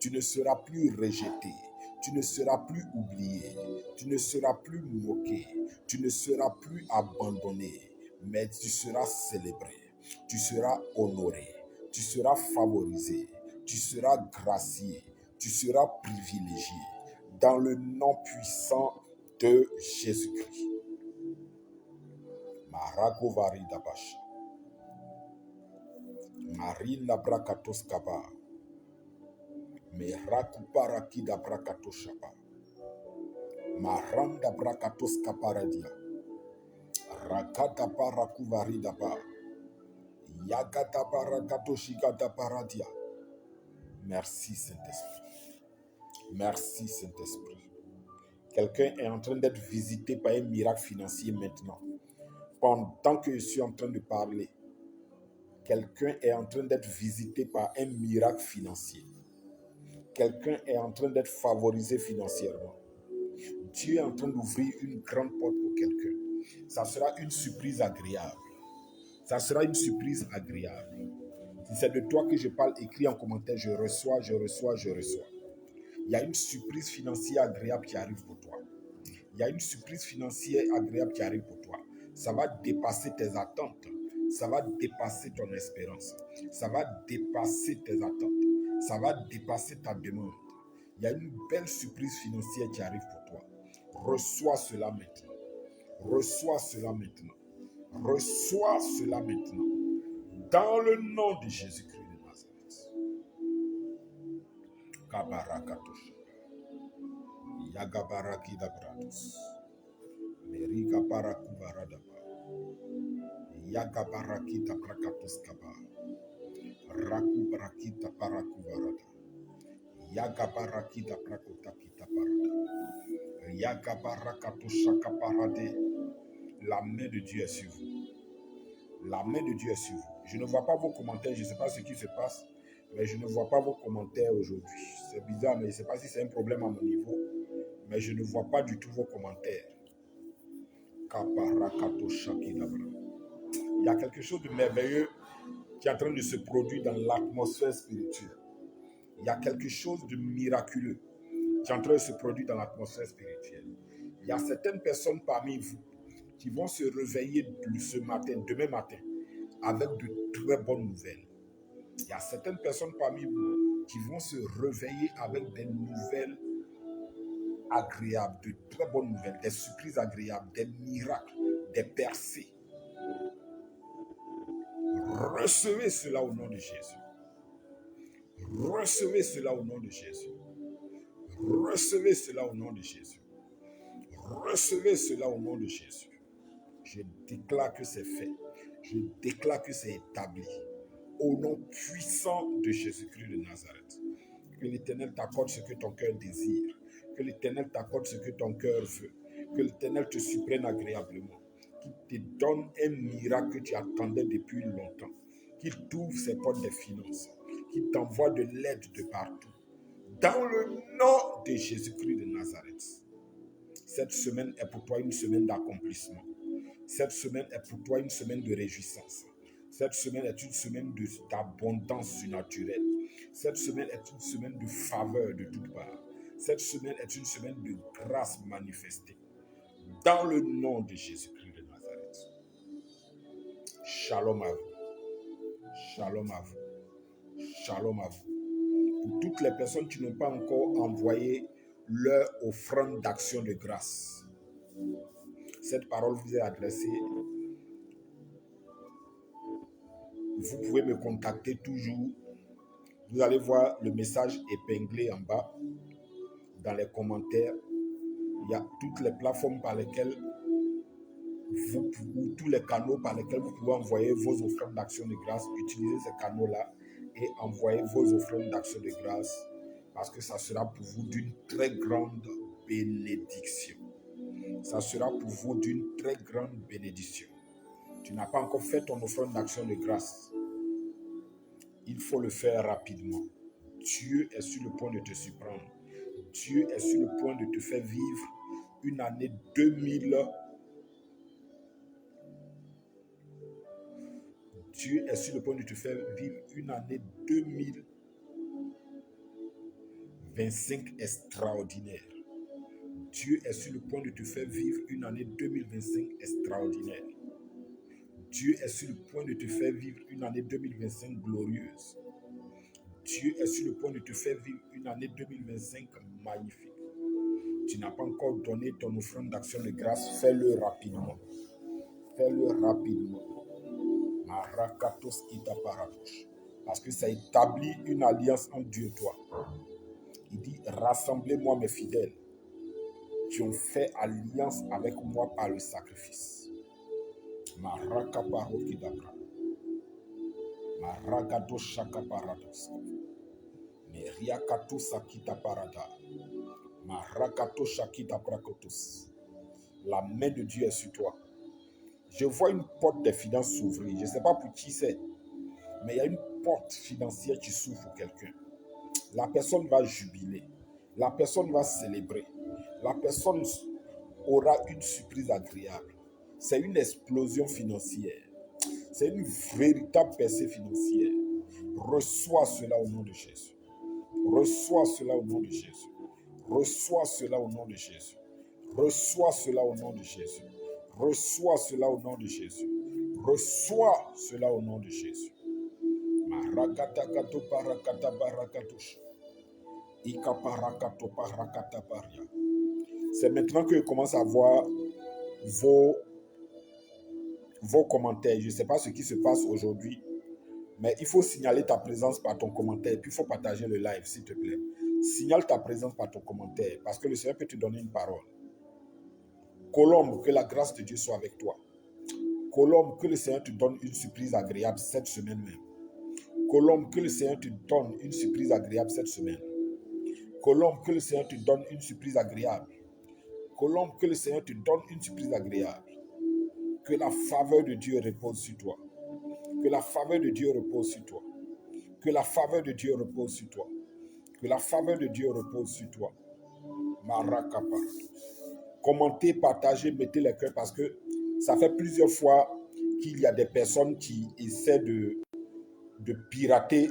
Tu ne seras plus rejeté. Tu ne seras plus oublié. Tu ne seras plus moqué. Tu ne seras plus abandonné. Mais tu seras célébré. Tu seras honoré. Tu seras favorisé. Tu seras gracié. Tu seras privilégié. Dans le nom puissant de Jésus-Christ. Maragovari Dabash. Marina Brakatos Kaba. Merakuparaki da Brakatos Shaba. Maranda Brakatos Kaparadia. Rakata Parakuvari Daba. Yagata Barakatoshika da Paradia. Merci Saint-Esprit. Merci Saint-Esprit. Quelqu'un est en train d'être visité par un miracle financier maintenant. Pendant que je suis en train de parler, quelqu'un est en train d'être visité par un miracle financier. Quelqu'un est en train d'être favorisé financièrement. Dieu est en train d'ouvrir une grande porte pour quelqu'un. Ça sera une surprise agréable. Ça sera une surprise agréable. Si c'est de toi que je parle, écris en commentaire, je reçois, je reçois, je reçois. Il y a une surprise financière agréable qui arrive pour toi. Il y a une surprise financière agréable qui arrive pour toi. Ça va dépasser tes attentes. Ça va dépasser ton espérance. Ça va dépasser tes attentes. Ça va dépasser ta demande. Il y a une belle surprise financière qui arrive pour toi. Reçois cela maintenant. Reçois cela maintenant. Reçois cela maintenant. Dans le nom de Jésus-Christ de Nazareth. Kabarakatosh. Yagabaraki dabratos. Merika parakuvaradaba. Yagabaraki dabrakatos kaba. Rakubaraki dabarakuvarada. Yagabaraki dabrakotaki dabarada. Yagabarakatosha parade. La main de Dieu est sur vous. La main de Dieu est sur vous. Je ne vois pas vos commentaires, je ne sais pas ce qui se passe, mais je ne vois pas vos commentaires aujourd'hui. C'est bizarre, mais je ne sais pas si c'est un problème à mon niveau, mais je ne vois pas du tout vos commentaires. Il y a quelque chose de merveilleux qui est en train de se produire dans l'atmosphère spirituelle. Il y a quelque chose de miraculeux qui est en train de se produire dans l'atmosphère spirituelle. Il y a certaines personnes parmi vous qui vont se réveiller ce matin, demain matin, avec de très bonnes nouvelles. Il y a certaines personnes parmi vous qui vont se réveiller avec des nouvelles agréables, de très bonnes nouvelles, des surprises agréables, des miracles, des percées. Recevez cela au nom de Jésus. Recevez cela au nom de Jésus. Recevez cela au nom de Jésus. Recevez cela au nom de Jésus. Je déclare que c'est fait. Je déclare que c'est établi. Au nom puissant de Jésus-Christ de Nazareth. Que l'Éternel t'accorde ce que ton cœur désire. Que l'Éternel t'accorde ce que ton cœur veut. Que l'Éternel te surprenne agréablement. Qu'il te donne un miracle que tu attendais depuis longtemps. Qu'il t'ouvre ses portes des finances. Qu'il t'envoie de l'aide de partout. Dans le nom de Jésus-Christ de Nazareth. Cette semaine est pour toi une semaine d'accomplissement. Cette semaine est pour toi une semaine de réjouissance. Cette semaine est une semaine d'abondance surnaturelle. Cette semaine est une semaine de faveur de toutes parts. Cette semaine est une semaine de grâce manifestée. Dans le nom de Jésus-Christ de Nazareth. Shalom à vous. Shalom à vous. Shalom à vous. Pour toutes les personnes qui n'ont pas encore envoyé leur offrande d'action de grâce, cette parole vous est adressée. Vous pouvez me contacter toujours. Vous allez voir le message épinglé en bas. Dans les commentaires, il y a toutes les plateformes par lesquelles tous les canaux par lesquels vous pouvez envoyer vos offrandes d'action de grâce. Utilisez ces canaux-là et envoyez vos offrandes d'action de grâce parce que ça sera pour vous d'une très grande bénédiction. Ça sera pour vous d'une très grande bénédiction. Tu n'as pas encore fait ton offrande d'action de grâce. Il faut le faire rapidement. Dieu est sur le point de te surprendre. Dieu est sur le point de te faire vivre une année 2000. Dieu est sur le point de te faire vivre une année 2025 extraordinaire. Dieu est sur le point de te faire vivre une année 2025 extraordinaire. Dieu est sur le point de te faire vivre une année 2025 glorieuse. Dieu est sur le point de te faire vivre une année 2025 magnifique. Tu n'as pas encore donné ton offrande d'action de grâce, fais-le rapidement. Fais-le rapidement. Parce que ça établit une alliance entre Dieu et toi. Il dit, rassemblez-moi mes fidèles qui ont fait alliance avec moi par le sacrifice. La main de Dieu est sur toi. Je vois une porte des finances s'ouvrir. Je ne sais pas pour qui c'est, mais il y a une porte financière qui s'ouvre pour quelqu'un. La personne va jubiler. La personne va célébrer. La personne aura une surprise agréable. C'est une explosion financière. C'est une véritable percée financière. Reçois cela au nom de Jésus. Reçois cela au nom de Jésus. Reçois cela au nom de Jésus. Reçois cela au nom de Jésus. Reçois cela au nom de Jésus. Reçois cela au nom de Jésus. C'est maintenant que je commence à voir vos commentaires. Je ne sais pas ce qui se passe aujourd'hui, mais il faut signaler ta présence par ton commentaire. Puis il faut partager le live, s'il te plaît. Signale ta présence par ton commentaire, parce que le Seigneur peut te donner une parole. Colombe, que la grâce de Dieu soit avec toi. Colombe, que le Seigneur te donne une surprise agréable cette semaine même. Colombe, que le Seigneur te donne une surprise agréable cette semaine. Colombe, que le Seigneur te donne une surprise agréable. Colombe, que le Seigneur te donne une surprise agréable. Que la faveur de Dieu repose sur toi. Que la faveur de Dieu repose sur toi. Que la faveur de Dieu repose sur toi. Que la faveur de Dieu repose sur toi. Marakapa. Commentez, partagez, mettez les cœurs parce que ça fait plusieurs fois qu'il y a des personnes qui essaient de pirater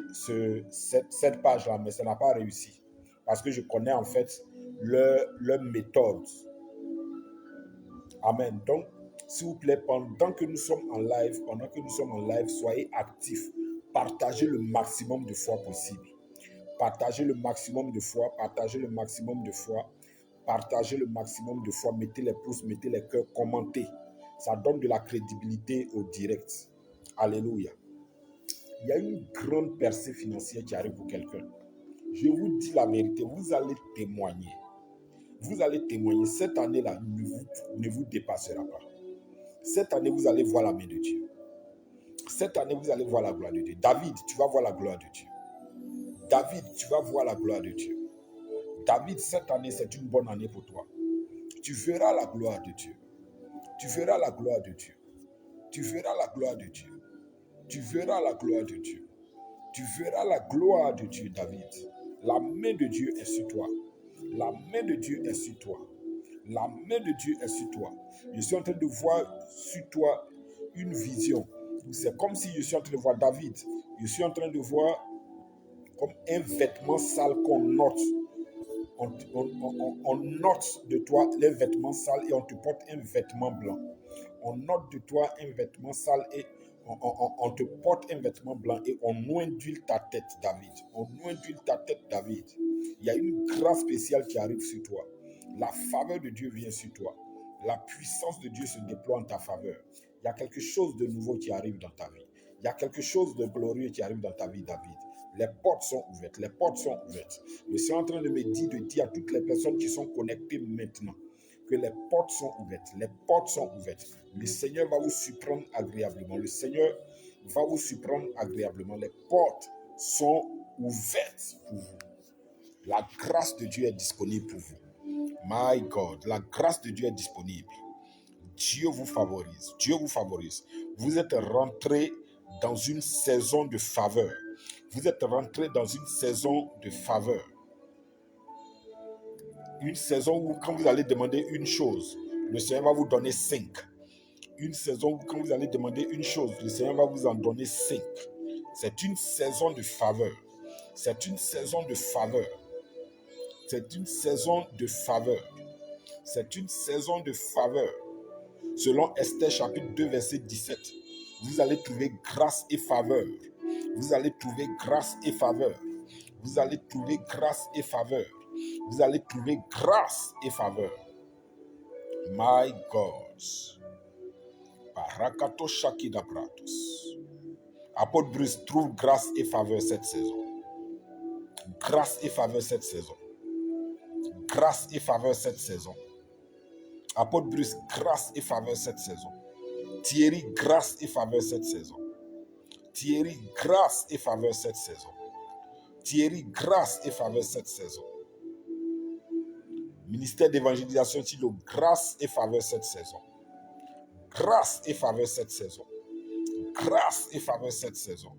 cette page-là, mais ça n'a pas réussi. Parce que je connais en fait leur méthode. Amen. Donc, s'il vous plaît, pendant que nous sommes en live, soyez actifs. Partagez le maximum de fois possible. Partagez le maximum de fois, partagez le maximum de fois, partagez le maximum de fois. Mettez les pouces, mettez les cœurs, commentez. Ça donne de la crédibilité au direct. Alléluia. Il y a une grande percée financière qui arrive pour quelqu'un. Je vous dis la vérité, vous allez témoigner. Vous allez témoigner. Cette année-là ne vous dépassera pas. Cette année, vous allez voir la main de Dieu. Cette année, vous allez voir la gloire de Dieu. David, tu vas voir la gloire de Dieu. David, tu vas voir la gloire de Dieu. David, cette année, c'est une bonne année pour toi. Tu verras la gloire de Dieu. Tu verras la gloire de Dieu. Tu verras la gloire de Dieu. Tu verras la gloire de Dieu. Tu verras la gloire de Dieu, David. La main de Dieu est sur toi. La main de Dieu est sur toi. La main de Dieu est sur toi. Je suis en train de voir sur toi une vision. C'est comme si je suis en train de voir David. Je suis en train de voir comme un vêtement sale qu'on note. On note de toi les vêtements sales et on te porte un vêtement blanc. On note de toi un vêtement sale et on te porte un vêtement blanc et on oindule ta tête, David. On oindule ta tête, David. Il y a une grâce spéciale qui arrive sur toi. La faveur de Dieu vient sur toi. La puissance de Dieu se déploie en ta faveur. Il y a quelque chose de nouveau qui arrive dans ta vie. Il y a quelque chose de glorieux qui arrive dans ta vie, David. Les portes sont ouvertes. Les portes sont ouvertes. Je suis en train de me dire à toutes les personnes qui sont connectées maintenant que les portes sont ouvertes. Les portes sont ouvertes. Le Seigneur va vous surprendre agréablement. Le Seigneur va vous surprendre agréablement. Les portes sont ouvertes pour vous. La grâce de Dieu est disponible pour vous. My God, la grâce de Dieu est disponible. Dieu vous favorise. Dieu vous favorise. Vous êtes rentré dans une saison de faveur. Vous êtes rentré dans une saison de faveur. Une saison où quand vous allez demander une chose, le Seigneur va vous donner 5. Une saison où quand vous allez demander une chose, le Seigneur va vous en donner 5. C'est une saison de faveur. C'est une saison de faveur. C'est une saison de faveur. C'est une saison de faveur. Selon Esther chapitre 2 verset 17, vous allez trouver grâce et faveur. Vous allez trouver grâce et faveur. Vous allez trouver grâce et faveur. Vous allez trouver grâce et faveur. My God. Parakato Shakida Pratos. Apôtre Bruce trouve grâce et faveur cette saison. Grâce et faveur cette saison. Grâce et faveur cette saison. Apôtre Bruce, grâce et faveur cette saison. Thierry, grâce et faveur cette saison. Thierry, grâce et faveur cette saison. Thierry, grâce et faveur cette saison. Ministère d'évangélisation Thilo, grâce et faveur cette saison. Grâce et faveur cette saison. Grâce et faveur cette saison.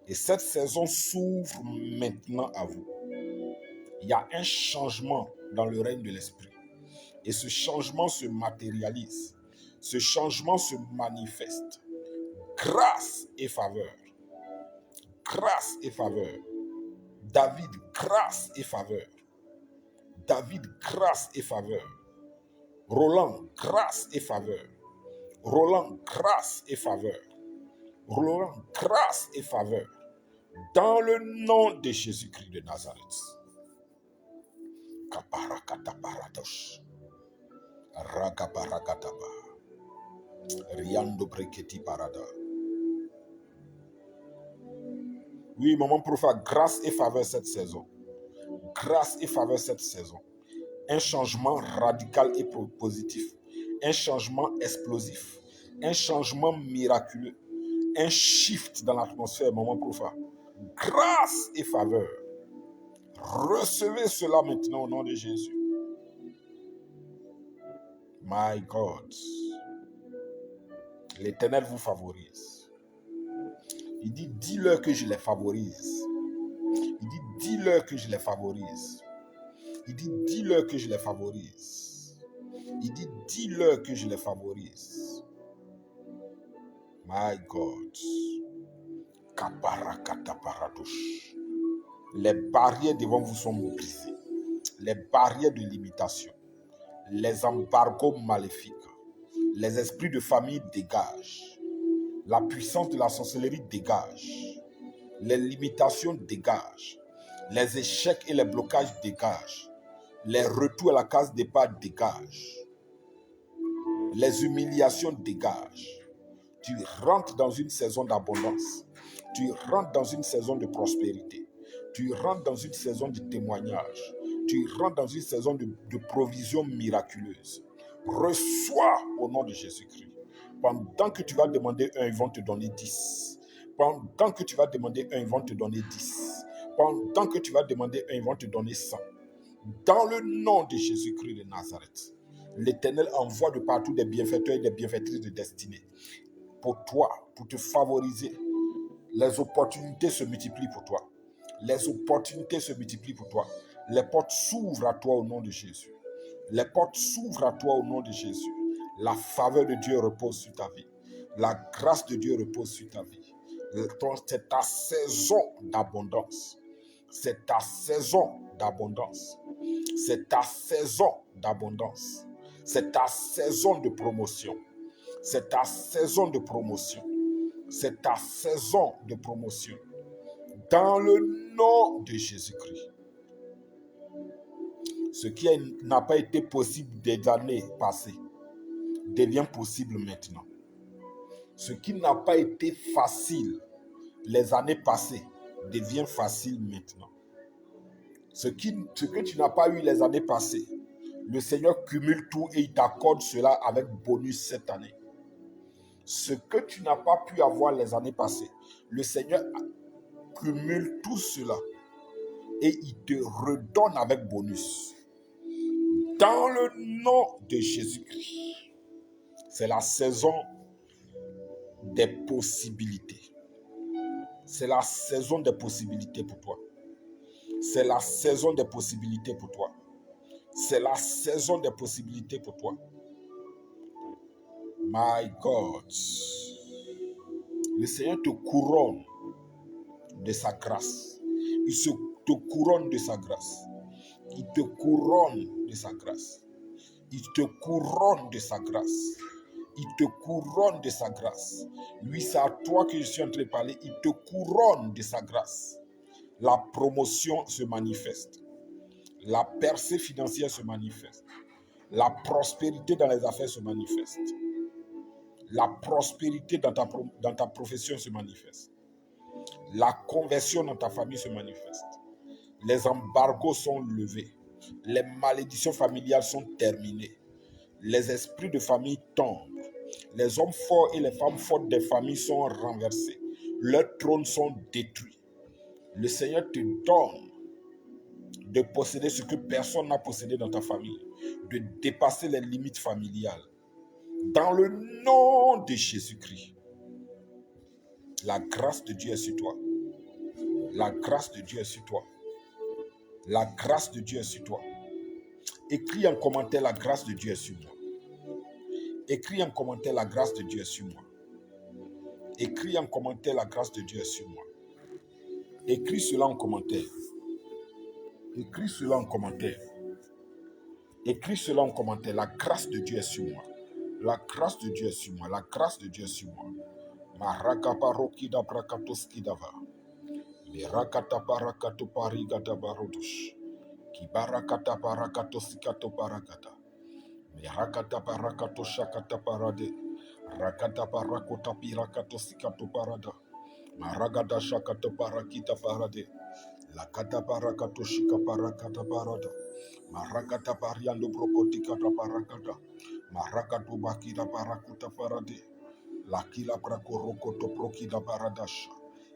Et cette saison s'ouvre maintenant à vous. Il y a un changement dans le règne de l'esprit. Et ce changement se matérialise. Ce changement se manifeste. Grâce et faveur. Grâce et faveur. David, grâce et faveur. David, grâce et faveur. Roland, grâce et faveur. Roland, grâce et faveur. Roland, grâce et faveur. Dans le nom de Jésus-Christ de Nazareth. Kaparakataparatosh. Rakaparakataba. Riando breketi parada. Oui, maman prophète, grâce et faveur cette saison. Grâce et faveur cette saison. Un changement radical et positif. Un changement explosif. Un changement miraculeux. Un shift dans l'atmosphère, maman prophète. Grâce et faveur. Recevez cela maintenant au nom de Jésus. My God. L'Éternel vous favorise. Il dit, dis-leur que je les favorise. Il dit, dis-leur que je les favorise. Il dit, dis-leur que je les favorise. Il dit, dis-leur que je les favorise. My God. Kaparakataparadosh. Les barrières devant vous sont brisées. Les barrières de limitation. Les embargos maléfiques. Les esprits de famille dégagent. La puissance de la sorcellerie dégage. Les limitations dégagent. Les échecs et les blocages dégagent. Les retours à la case départ dégagent. Les humiliations dégagent. Tu rentres dans une saison d'abondance. Tu rentres dans une saison de prospérité. Tu rentres dans une saison de témoignage. Tu rentres dans une saison de provision miraculeuse. Reçois au nom de Jésus-Christ. Pendant que tu vas demander 1, ils vont te donner 10. Pendant que tu vas demander 1, ils vont te donner 10. Pendant que tu vas demander 1, ils vont te donner 100. Dans le nom de Jésus-Christ de Nazareth, l'Éternel envoie de partout des bienfaiteurs et des bienfaitrices de destinée. Pour toi, pour te favoriser, les opportunités se multiplient pour toi. Les opportunités se multiplient pour toi. Les portes s'ouvrent à toi au nom de Jésus. Les portes s'ouvrent à toi au nom de Jésus. La faveur de Dieu repose sur ta vie. La grâce de Dieu repose sur ta vie. C'est ta saison d'abondance. C'est ta saison d'abondance. C'est ta saison d'abondance. C'est ta saison de promotion. C'est ta saison de promotion. C'est ta saison de promotion. Dans le nom de Jésus-Christ. Ce qui n'a pas été possible des années passées devient possible maintenant. Ce qui n'a pas été facile les années passées devient facile maintenant. Ce que tu n'as pas eu les années passées, le Seigneur cumule tout et il t'accorde cela avec bonus cette année. Ce que tu n'as pas pu avoir les années passées, le Seigneur cumule tout cela et il te redonne avec bonus. Dans le nom de Jésus-Christ, c'est la saison des possibilités. C'est la saison des possibilités pour toi. C'est la saison des possibilités pour toi. C'est la saison des possibilités pour toi. My God. Le Seigneur te couronne de sa grâce. Il te couronne de sa grâce. Il te couronne de sa grâce. Il te couronne de sa grâce. Il te couronne de sa grâce. Lui, c'est à toi que je suis en train de parler. Il te couronne de sa grâce. La promotion se manifeste. La percée financière se manifeste. La prospérité dans les affaires se manifeste. La prospérité dans ta profession se manifeste. La conversion dans ta famille se manifeste. Les embargos sont levés. Les malédictions familiales sont terminées. Les esprits de famille tombent. Les hommes forts et les femmes fortes des familles sont renversés. Leurs trônes sont détruits. Le Seigneur te donne de posséder ce que personne n'a possédé dans ta famille, de dépasser les limites familiales. Dans le nom de Jésus-Christ, la grâce de Dieu est sur toi. La grâce de Dieu est sur toi. La grâce de Dieu est sur toi. Écris en commentaire, la grâce de Dieu est sur moi. Écris en commentaire, la grâce de Dieu est sur moi. Écris en commentaire, la grâce de Dieu est sur moi. Écris cela en commentaire. Écris cela en commentaire. Écris cela en commentaire. La grâce de Dieu est sur moi. La grâce de Dieu est sur moi. La grâce de Dieu est sur moi. Marakabaroki da brakatoski dava. Mirakata barakato parigata barodush. Kibarakata barakato sikato barakata. Mirakata barakato shakata parade. Rakata barakota pirakato sikato parada. Maragada shakato parakita parade. Lakata barakato shika parakata parada. Marakata pariando brokotika parakata. Marakato bakida barakuta parade. Lakila brakorokoto prokida baradasha.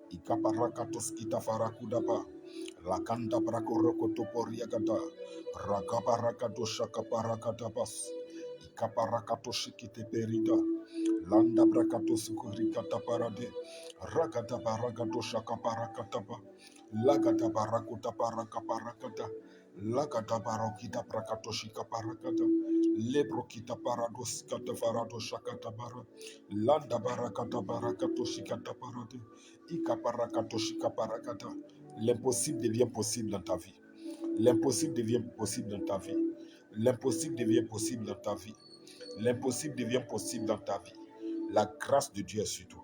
Ikaparakatos kita farakudaba. Lakanda brakorokoto poriagada. Rakabarakato shakaparakatabas. Ikaparakato shikite perida. Landa brakato sukurikata parade. Rakata barakato shakaparakataba. Lagata barakuta parakaparakata. Lagata barokita brakato shikaparakata. Lebrokita parados kata farado shakata bara. Landa barakata barakato shikata parade. Ika parakato shikaparakata. L'impossible devient possible dans ta vie. L'impossible devient possible dans ta vie. L'impossible devient possible dans ta vie. L'impossible devient possible dans ta vie. La grâce de Dieu est sur toi.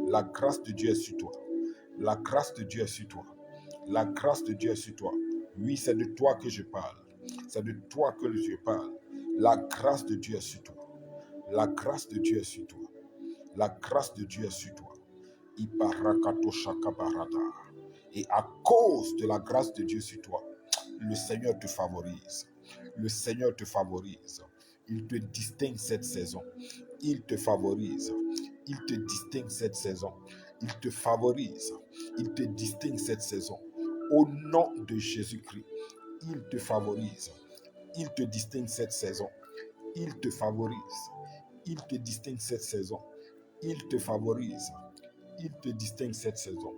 La grâce de Dieu est sur toi. La grâce de Dieu est sur toi. La grâce de Dieu est sur toi. Oui, c'est de toi que je parle. C'est de toi que je parle. La grâce de Dieu est sur toi. La grâce de Dieu est sur toi. La grâce de Dieu est sur toi. Iparakato shakabarada. Et à cause de la grâce de Dieu sur toi, le Seigneur te favorise. Le Seigneur te favorise. Il te distingue cette saison. Il te favorise. Il te distingue cette saison. Il te favorise. Il te distingue cette saison. Au nom de Jésus-Christ, il te favorise. Il te distingue cette saison. Il te favorise. Il te distingue cette saison. Il te favorise. Il te distingue cette saison.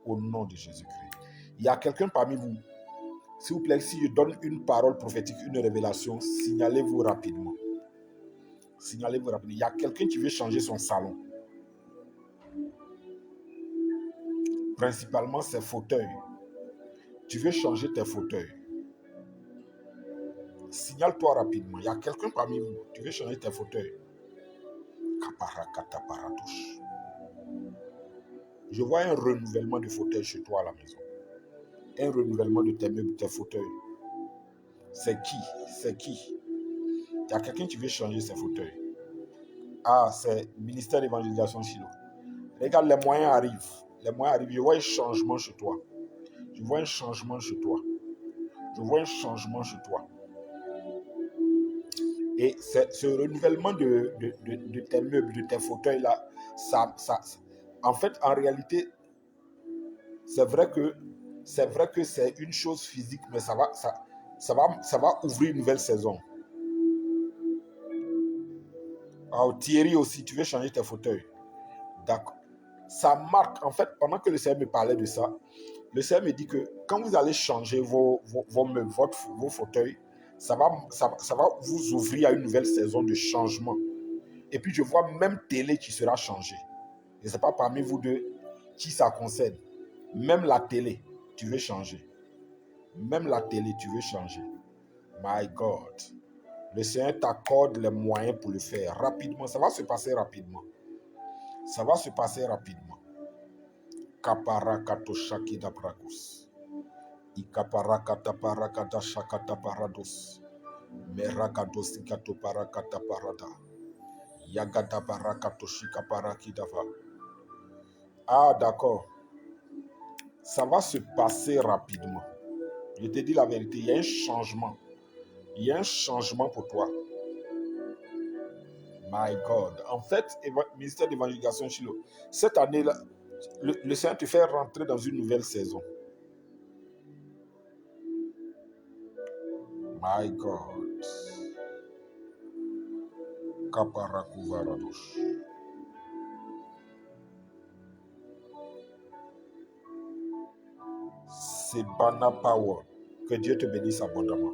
Au nom de Jésus-Christ. Il y a quelqu'un parmi vous. S'il vous plaît, si je donne une parole prophétique, une révélation, signalez-vous rapidement. Signalez-vous rapidement. Il y a quelqu'un qui veut changer son salon. Principalement ses fauteuils. Tu veux changer tes fauteuils. Signale-toi rapidement. Il y a quelqu'un parmi vous. Tu veux changer tes fauteuils. Je vois un renouvellement de fauteuils chez toi à la maison. Un renouvellement de tes meubles, tes fauteuils. C'est qui? C'est qui? Il y a quelqu'un qui veut changer ses fauteuils. Ah, c'est le ministère d'évangélisation Shiloh. Regarde, les moyens arrivent. Les moyens arrivent. Je vois un changement chez toi. Je vois un changement chez toi. Je vois un changement chez toi. Et ce renouvellement de tes meubles, de tes fauteuils-là, en fait, en réalité, c'est vrai que c'est une chose physique, mais ça va ouvrir une nouvelle saison. Alors, Thierry aussi, tu veux changer tes fauteuils. D'accord. Ça marque, en fait, pendant que le Seigneur me parlait de ça, le Seigneur me dit que quand vous allez changer vos meubles, vos fauteuils, ça va vous ouvrir à une nouvelle saison de changement. Et puis je vois même télé qui sera changée. Je ne sais pas parmi vous deux qui ça concerne. Même la télé, tu veux changer. Même la télé, tu veux changer. My God. Le Seigneur t'accorde les moyens pour le faire rapidement. Ça va se passer rapidement. Ça va se passer rapidement. Kaparakato shakida brakus. Ikaparakata parakata shakata parados. Merakados ikato parakata parada. Yagata parakato shika parakidava. Ah, d'accord. Ça va se passer rapidement. Je te dis la vérité, il y a un changement. Il y a un changement pour toi. My God. En fait, ministère d'évangélisation Shiloh, cette année-là, le Seigneur te fait rentrer dans une nouvelle saison. My God. Kaparakuvaradosh. C'est Bana Power. Que Dieu te bénisse abondamment.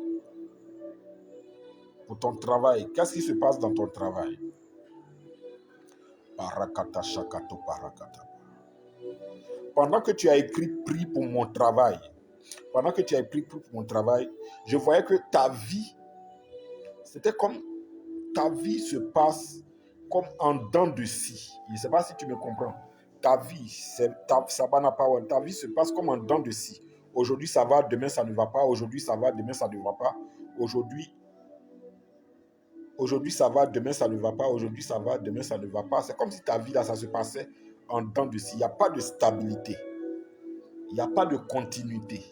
Pour ton travail, qu'est-ce qui se passe dans ton travail? Parakata shakato parakata. Pendant que tu as écrit prie pour mon travail, je voyais que ta vie, c'était comme ta vie se passe comme en dents de scie. Je ne sais pas si tu me comprends. Ta vie, ta vie se passe comme en dents de scie. Aujourd'hui, ça va, demain, ça ne va pas. Aujourd'hui, ça va, demain, ça ne va pas. Aujourd'hui, ça va, demain, ça ne va pas. Aujourd'hui, ça va, demain, ça ne va pas. C'est comme si ta vie, là, ça se passait en dents de scie. Il n'y a pas de stabilité. Il n'y a pas de continuité.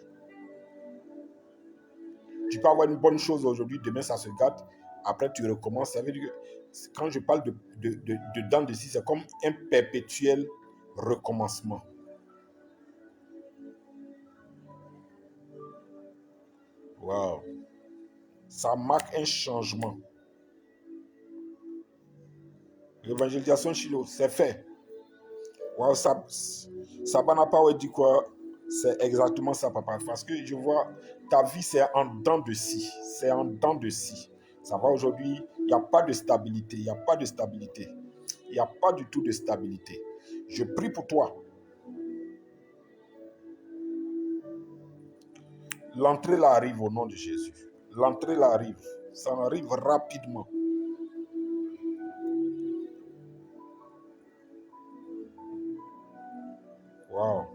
Tu peux avoir une bonne chose aujourd'hui, demain, ça se gâte. Après, tu recommences. Ça veut dire que quand je parle de dents de scie, c'est comme un perpétuel recommencement. Wow. Ça marque un changement. L'évangélisation Shiloh, c'est fait. Wow, Sabana Power dit quoi? C'est exactement ça, papa. Parce que je vois, ta vie, c'est en dents de scie. C'est en dents de scie. Ça va aujourd'hui, il n'y a pas de stabilité. Il n'y a pas de stabilité. Il n'y a pas du tout de stabilité. Je prie pour toi. L'entrée là arrive au nom de Jésus. L'entrée là arrive. Ça arrive rapidement. Wow.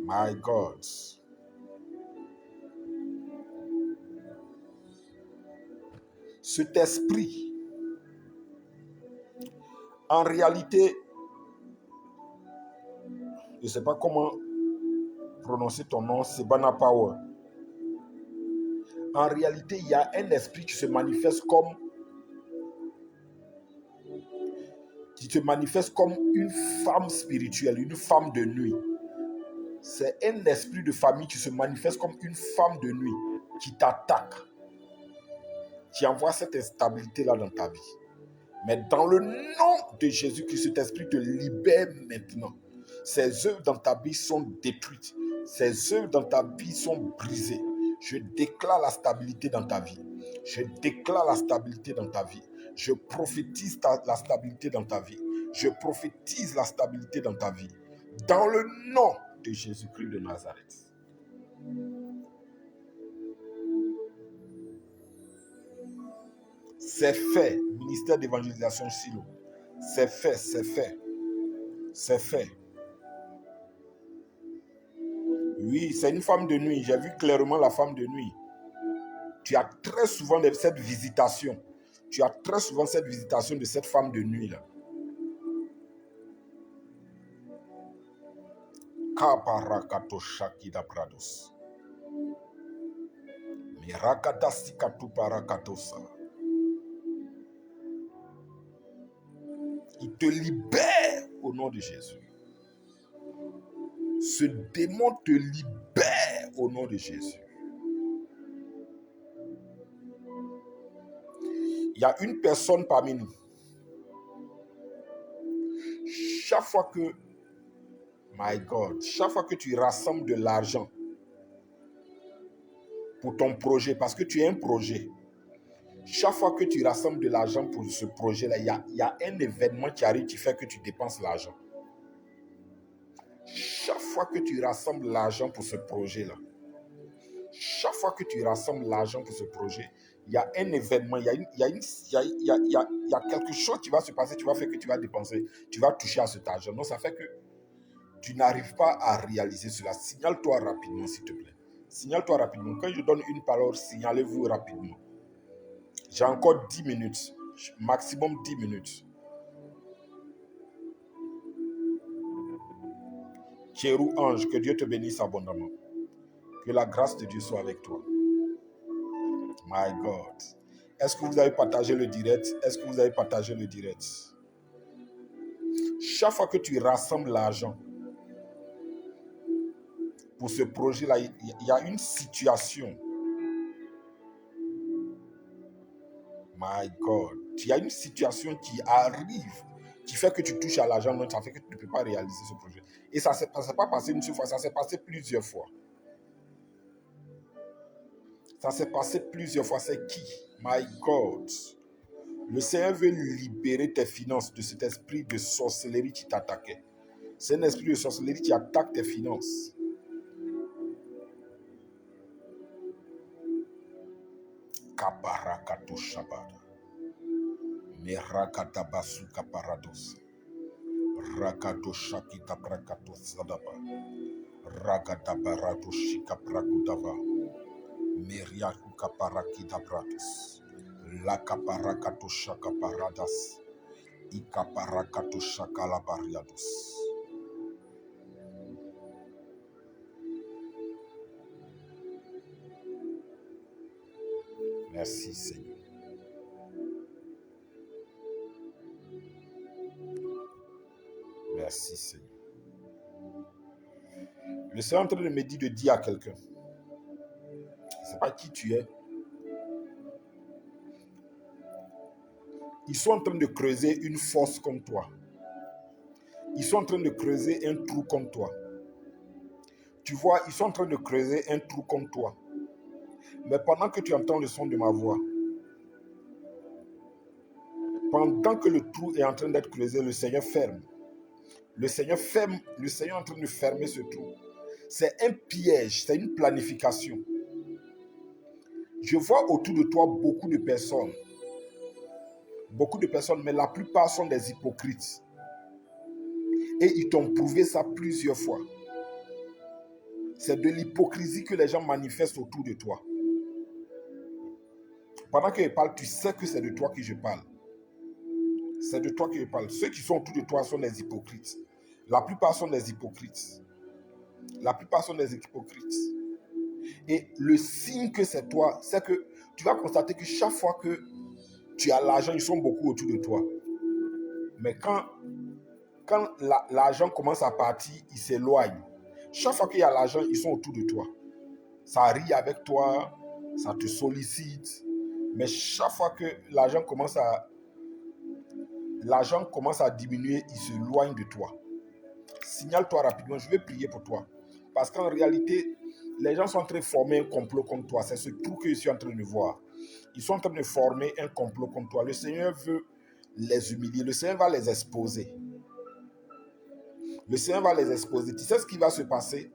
My God. Cet esprit, en réalité, je ne sais pas comment prononcer ton nom, c'est Bana Power. En réalité, il y a un esprit qui se manifeste comme une femme spirituelle, une femme de nuit. C'est un esprit de famille qui se manifeste comme une femme de nuit qui t'attaque, qui envoie cette instabilité-là dans ta vie. Mais dans le nom de Jésus-Christ, cet esprit te libère maintenant. Ses œuvres dans ta vie sont détruites. Ces œuvres dans ta vie sont brisées. Je déclare la stabilité dans ta vie. Je déclare la stabilité dans ta vie. Je prophétise la stabilité dans ta vie. Je prophétise la stabilité dans ta vie. Dans le nom de Jésus-Christ de Nazareth. C'est fait. Ministère d'évangélisation Silo. C'est fait, c'est fait. C'est fait. Oui, c'est une femme de nuit. J'ai vu clairement la femme de nuit. Tu as très souvent cette visitation. Tu as très souvent cette visitation de cette femme de nuit-là. Kaparakato Shakida Prados. Mirakata Sikatu Parakatosa. Il te libère au nom de Jésus. Ce démon te libère au nom de Jésus. Il y a une personne parmi nous. Chaque fois que, my God, chaque fois que tu rassembles de l'argent pour ton projet, parce que tu as un projet, chaque fois que tu rassembles de l'argent pour ce projet-là, il y a un événement qui arrive qui fait que tu dépenses l'argent. Chaque fois que tu rassembles l'argent pour ce projet-là, chaque fois que tu rassembles l'argent pour ce projet, il y a un événement, il y a quelque chose qui va se passer, tu vas faire que tu vas dépenser, tu vas toucher à cet argent. Donc ça fait que tu n'arrives pas à réaliser cela. Signale-toi rapidement, s'il te plaît. Signale-toi rapidement. Quand je donne une parole, signalez-vous rapidement. J'ai encore 10 minutes, maximum 10 minutes. Kérou ange, que Dieu te bénisse abondamment. Que la grâce de Dieu soit avec toi. My God. Est-ce que vous avez partagé le direct? Est-ce que vous avez partagé le direct? Chaque fois que tu rassembles l'argent pour ce projet-là, il y a une situation. My God. Il y a une situation qui arrive, qui fait que tu touches à l'argent, donc ça fait que tu ne peux pas réaliser ce projet. Et ça ne s'est pas passé une seule fois, ça s'est passé plusieurs fois. Ça s'est passé plusieurs fois. C'est qui? My God. Le Seigneur veut libérer tes finances de cet esprit de sorcellerie qui t'attaquait. C'est un esprit de sorcellerie qui attaque tes finances. Kabarakato Shabada. Merakatabasu Kaparados. Rakato Shakita Prakato Sadaba. Rakatabarado Shikaprakudava. Meriaku Kaparakita Bratus. La Kaparakato Shakaparadas. Ikaparakato Shakalabariados. Merci Seigneur. Merci Seigneur. Le Seigneur est en train de me dire de dire à quelqu'un. Je ne sais pas qui tu es. Ils sont en train de creuser une fosse comme toi. Ils sont en train de creuser un trou comme toi. Tu vois, ils sont en train de creuser un trou comme toi. Mais pendant que tu entends le son de ma voix, pendant que le trou est en train d'être creusé, le Seigneur ferme. Le Seigneur est en train de fermer ce trou. C'est un piège, c'est une planification. Je vois autour de toi beaucoup de personnes, mais la plupart sont des hypocrites. Et ils t'ont prouvé ça plusieurs fois. C'est de l'hypocrisie que les gens manifestent autour de toi. Pendant que je parle, tu sais que c'est de toi que je parle. C'est de toi que je parle. Ceux qui sont autour de toi sont des hypocrites. La plupart sont des hypocrites. La plupart sont des hypocrites. Et le signe que c'est toi, c'est que tu vas constater que chaque fois que tu as l'argent, ils sont beaucoup autour de toi. Mais quand l'argent commence à partir, ils s'éloignent. Chaque fois qu'il y a l'argent, ils sont autour de toi. Ça rit avec toi, ça te sollicite. Mais chaque fois que l'argent commence à diminuer, ils s'éloignent de toi. Signale-toi rapidement, je vais prier pour toi. Parce qu'en réalité, les gens sont en train de former un complot contre toi. C'est ce truc que je suis en train de voir. Ils sont en train de former un complot contre toi. Le Seigneur veut les humilier. Le Seigneur va les exposer. Le Seigneur va les exposer. Tu sais ce qui va se passer?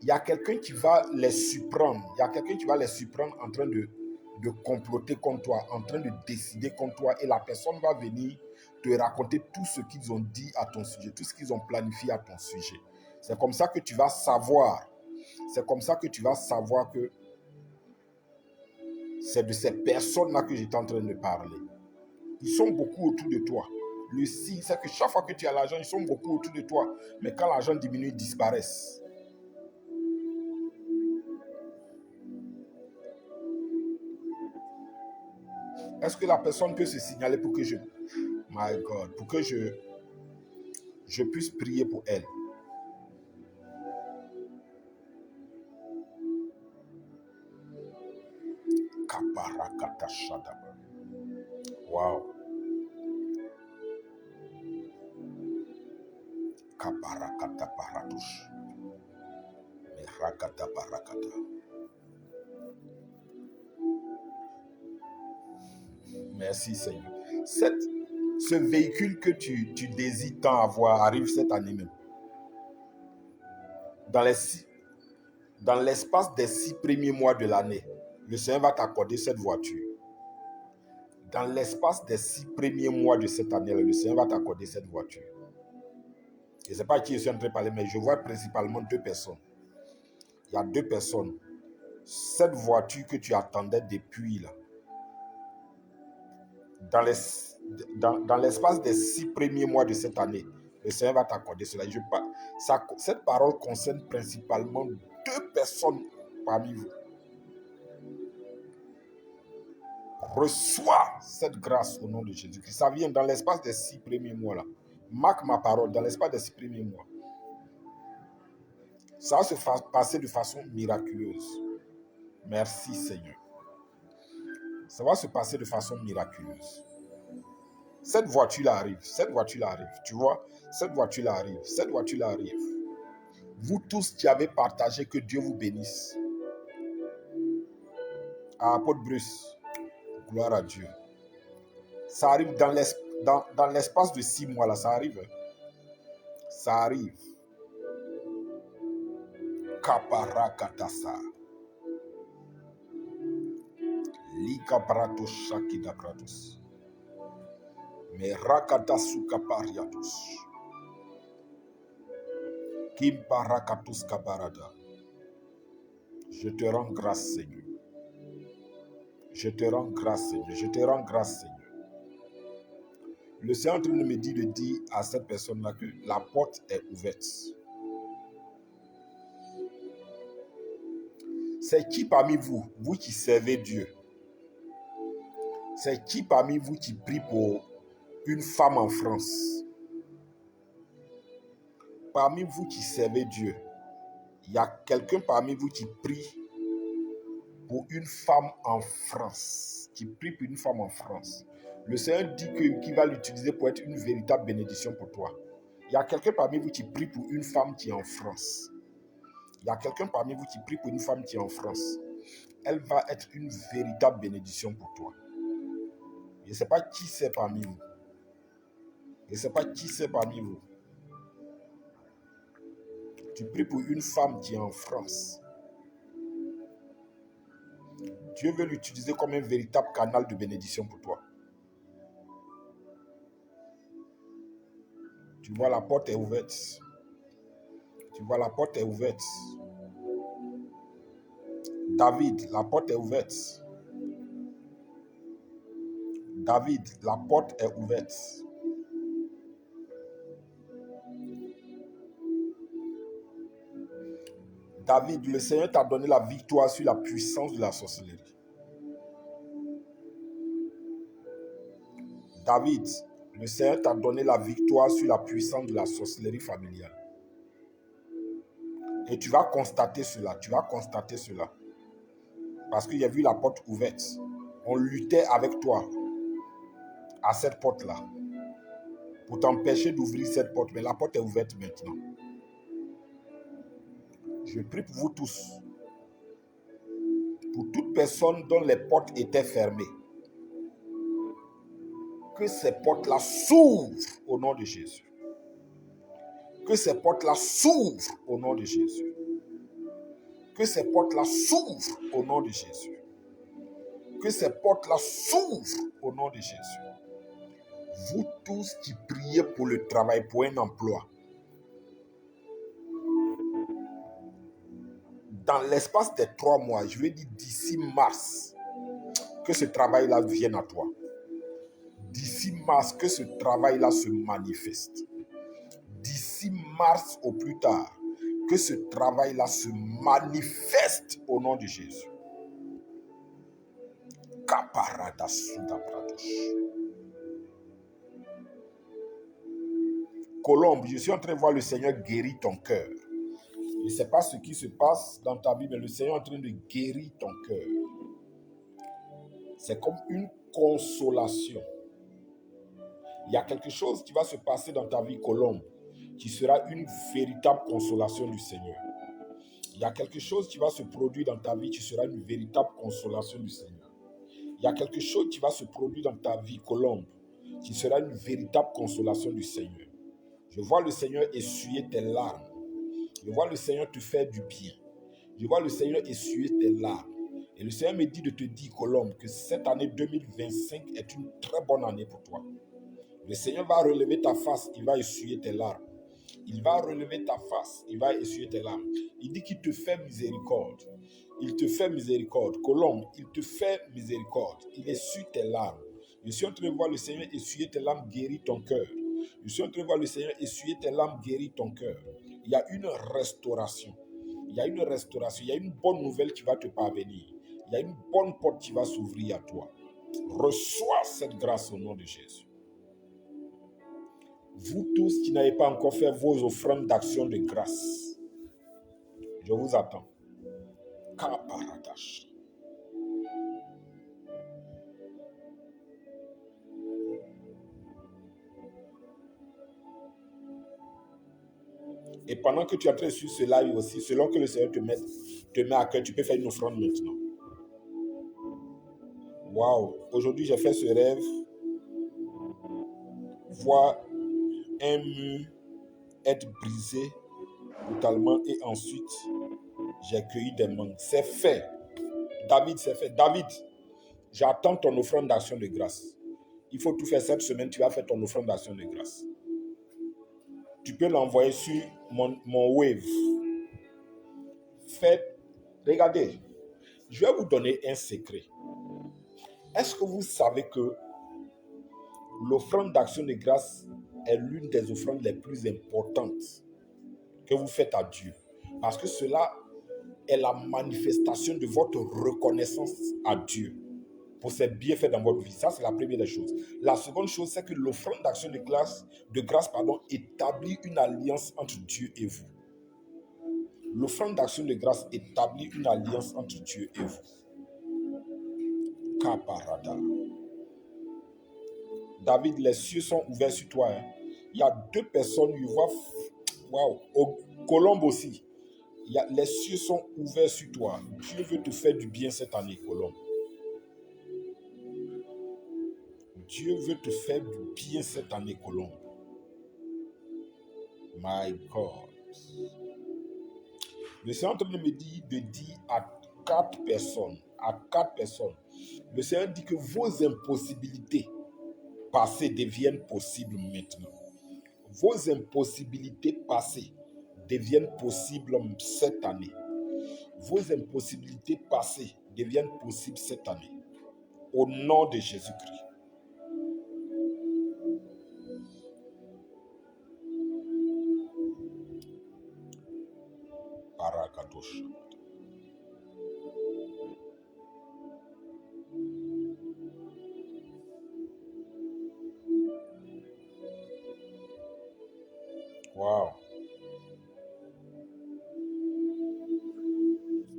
Il y a quelqu'un qui va les surprendre. Il y a quelqu'un qui va les surprendre en train de comploter contre toi, en train de décider contre toi. Et la personne va venir te raconter tout ce qu'ils ont dit à ton sujet, tout ce qu'ils ont planifié à ton sujet. C'est comme ça que tu vas savoir. C'est comme ça que tu vas savoir que c'est de ces personnes-là que j'étais en train de parler. Ils sont beaucoup autour de toi. Le signe, c'est que chaque fois que tu as l'argent, ils sont beaucoup autour de toi. Mais quand l'argent diminue, ils disparaissent. Est-ce que la personne peut se signaler pour que je... My God, pour que je puisse prier pour elle? Kaparakata Shadaba. Wow. Kaparakata Paratush. Merakata Parakata. Merci Seigneur. Ce véhicule que tu désires tant avoir arrive cette année même. Dans l'espace des 6 premiers mois de l'année, le Seigneur va t'accorder cette voiture. Dans l'espace des 6 premiers mois de cette année, le Seigneur va t'accorder cette voiture. Je ne sais pas qui je suis en train de parler, mais je vois principalement 2 personnes. Il y a 2 personnes. Cette voiture que tu attendais depuis là, dans l'espace des 6 premiers mois de cette année, le Seigneur va t'accorder cela. Cette parole concerne principalement 2 personnes parmi vous. Reçois cette grâce au nom de Jésus-Christ. Ça vient dans l'espace des 6 premiers mois là. Marque ma parole, dans l'espace des 6 premiers mois. Ça va se passer de façon miraculeuse. Merci Seigneur. Ça va se passer de façon miraculeuse. Cette voiture-là arrive, tu vois, cette voiture-là arrive. Vous tous qui avez partagé, que Dieu vous bénisse. À Apôtre Bruce, gloire à Dieu. Ça arrive dans l'espace de 6 mois là, ça arrive. Ça arrive. Kaparakatasa. Lika brato shakida bratos. Merakatasu kapariatos. Kimparakatus kaparada. Je te rends grâce, Seigneur. Je te rends grâce, Seigneur. Je te rends grâce, Seigneur. Le Seigneur est en train de me dire à cette personne-là que la porte est ouverte. C'est qui parmi vous, vous qui servez Dieu? C'est qui parmi vous qui prie pour une femme en France? Parmi vous qui servez Dieu, il y a quelqu'un parmi vous qui prie pour une femme en France. Qui prie pour une femme en France. Le Seigneur dit qu'il va l'utiliser pour être une véritable bénédiction pour toi. Il y a quelqu'un parmi vous qui prie pour une femme qui est en France. Il y a quelqu'un parmi vous qui prie pour une femme qui est en France. Elle va être une véritable bénédiction pour toi. Je ne sais pas qui c'est parmi vous. Je ne sais pas qui c'est parmi vous. Tu pries pour une femme qui est en France. Dieu veut l'utiliser comme un véritable canal de bénédiction pour toi. Tu vois, la porte est ouverte. Tu vois, la porte est ouverte. David, la porte est ouverte. David, la porte est ouverte. David, le Seigneur t'a donné la victoire sur la puissance de la sorcellerie. David, le Seigneur t'a donné la victoire sur la puissance de la sorcellerie familiale. Et tu vas constater cela, Parce qu'il y a vu la porte ouverte. On luttait avec toi à cette porte-là pour t'empêcher d'ouvrir cette porte. Mais la porte est ouverte maintenant. Je prie pour vous tous. Pour toute personne dont les portes étaient fermées. Que ces portes-là s'ouvrent au nom de Jésus. Que ces portes-là s'ouvrent au nom de Jésus. Que ces portes-là s'ouvrent au nom de Jésus. Que ces portes-là s'ouvrent au nom de Jésus. Vous tous qui priez pour le travail, pour un emploi, dans l'espace des 3 mois, je veux dire d'ici mars, que ce travail-là vienne à toi. D'ici mars, que ce travail-là se manifeste. D'ici mars au plus tard, que ce travail-là se manifeste au nom de Jésus. Colombe, je suis en train de voir le Seigneur guérir ton cœur. Je ne sais pas ce qui se passe dans ta vie, mais le Seigneur est en train de guérir ton cœur. C'est comme une consolation. Il y a quelque chose qui va se passer dans ta vie, Colombe, qui sera une véritable consolation du Seigneur. Il y a quelque chose qui va se produire dans ta vie qui sera une véritable consolation du Seigneur. Il y a quelque chose qui va se produire dans ta vie, Colombe, qui sera une véritable consolation du Seigneur. Je vois le Seigneur essuyer tes larmes. Je vois le Seigneur te faire du bien. Je vois le Seigneur essuyer tes larmes. Et le Seigneur me dit de te dire, Colombe, que cette année 2025 est une très bonne année pour toi. Le Seigneur va relever ta face, il va essuyer tes larmes. Il va relever ta face, il va essuyer tes larmes. Il dit qu'il te fait miséricorde. Il te fait miséricorde. Colombe, il te fait miséricorde. Il essuie tes larmes. Je suis en train de voir le Seigneur essuyer tes larmes, guérir ton cœur. Je suis en train de voir le Seigneur essuyer tes larmes, guérir ton cœur. Il y a une restauration. Il y a une restauration. Il y a une bonne nouvelle qui va te parvenir. Il y a une bonne porte qui va s'ouvrir à toi. Reçois cette grâce au nom de Jésus. Vous tous qui n'avez pas encore fait vos offrandes d'action de grâce, je vous attends. Kaparadash. Et pendant que tu es en train de suivre ce live aussi, selon que le Seigneur te met à cœur, tu peux faire une offrande maintenant. Waouh! Aujourd'hui, j'ai fait ce rêve. Voir un mur être brisé totalement et ensuite, j'ai cueilli des mangues. C'est fait. David, c'est fait. David, j'attends ton offrande d'action de grâce. Il faut tout faire cette semaine, tu vas faire ton offrande d'action de grâce. Tu peux l'envoyer sur mon wave. Regardez, je vais vous donner un secret. Est-ce que vous savez que l'offrande d'action de grâce est l'une des offrandes les plus importantes que vous faites à Dieu? Parce que cela est la manifestation de votre reconnaissance à Dieu pour ses bienfaits dans votre vie. Ça, c'est la première des choses. La seconde chose, c'est que l'offrande d'action de grâce, établit une alliance entre Dieu et vous. L'offrande d'action de grâce établit une alliance entre Dieu et vous. Kaparada. David, les cieux sont ouverts sur toi. Il y a 2 personnes, je vois, waouh, au Colombe aussi. Les cieux sont ouverts sur toi. Dieu veut te faire du bien cette année, Colombe. Dieu veut te faire du bien cette année, Colombe. My God. Le Seigneur est en train de me dire à 4 personnes, le Seigneur dit que vos impossibilités passées deviennent possibles maintenant. Vos impossibilités passées deviennent possibles cette année. Vos impossibilités passées deviennent possibles cette année. Au nom de Jésus-Christ. Parakadosh. Wow.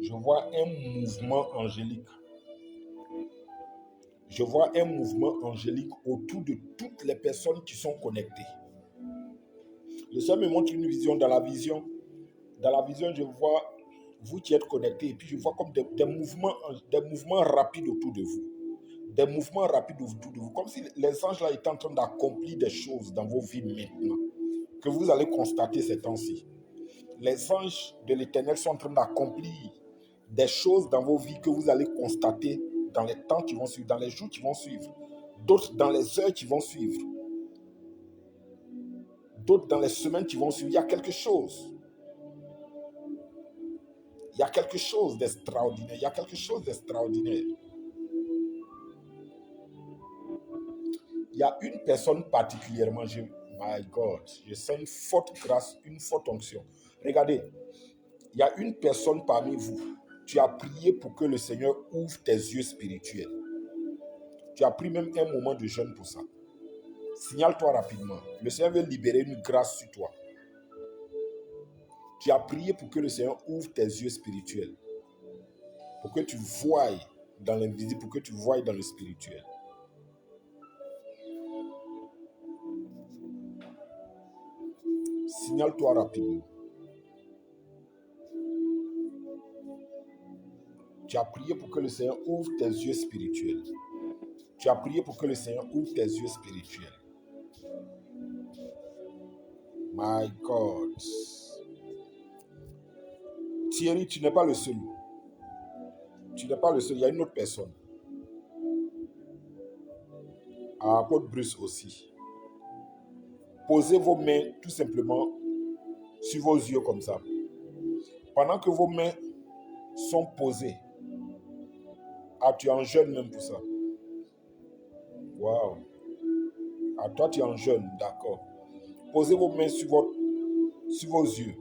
Je vois un mouvement angélique. Je vois un mouvement angélique autour de toutes les personnes qui sont connectées. Le Seigneur me montre une vision. Dans la vision, je vois Vous qui êtes connectés, et puis je vois comme des mouvements rapides autour de vous. Des mouvements rapides autour de vous. Comme si les anges là étaient en train d'accomplir des choses dans vos vies maintenant. Que vous allez constater ces temps-ci. Les anges de l'Éternel sont en train d'accomplir des choses dans vos vies que vous allez constater dans les temps qui vont suivre, dans les jours qui vont suivre, d'autres dans les heures qui vont suivre, d'autres dans les semaines qui vont suivre. Il y a quelque chose. Il y a quelque chose d'extraordinaire. Il y a quelque chose d'extraordinaire. Il y a une personne particulièrement, my God, je sens une forte grâce, une forte onction. Regardez, il y a une personne parmi vous. Tu as prié pour que le Seigneur ouvre tes yeux spirituels. Tu as pris même un moment de jeûne pour ça. Signale-toi rapidement. Le Seigneur veut libérer une grâce sur toi. Tu as prié pour que le Seigneur ouvre tes yeux spirituels. Pour que tu voies dans l'invisible, pour que tu voies dans le spirituel. Signale-toi rapidement. Tu as prié pour que le Seigneur ouvre tes yeux spirituels. Tu as prié pour que le Seigneur ouvre tes yeux spirituels. My God. Thierry, tu n'es pas le seul. Tu n'es pas le seul. Il y a une autre personne. À Côte-Bruce aussi. Posez vos mains tout simplement sur vos yeux comme ça. Pendant que vos mains sont posées. Ah, tu es en jeûne même pour ça. Waouh. Ah, toi, tu es en jeûne, d'accord. Posez vos mains sur vos yeux.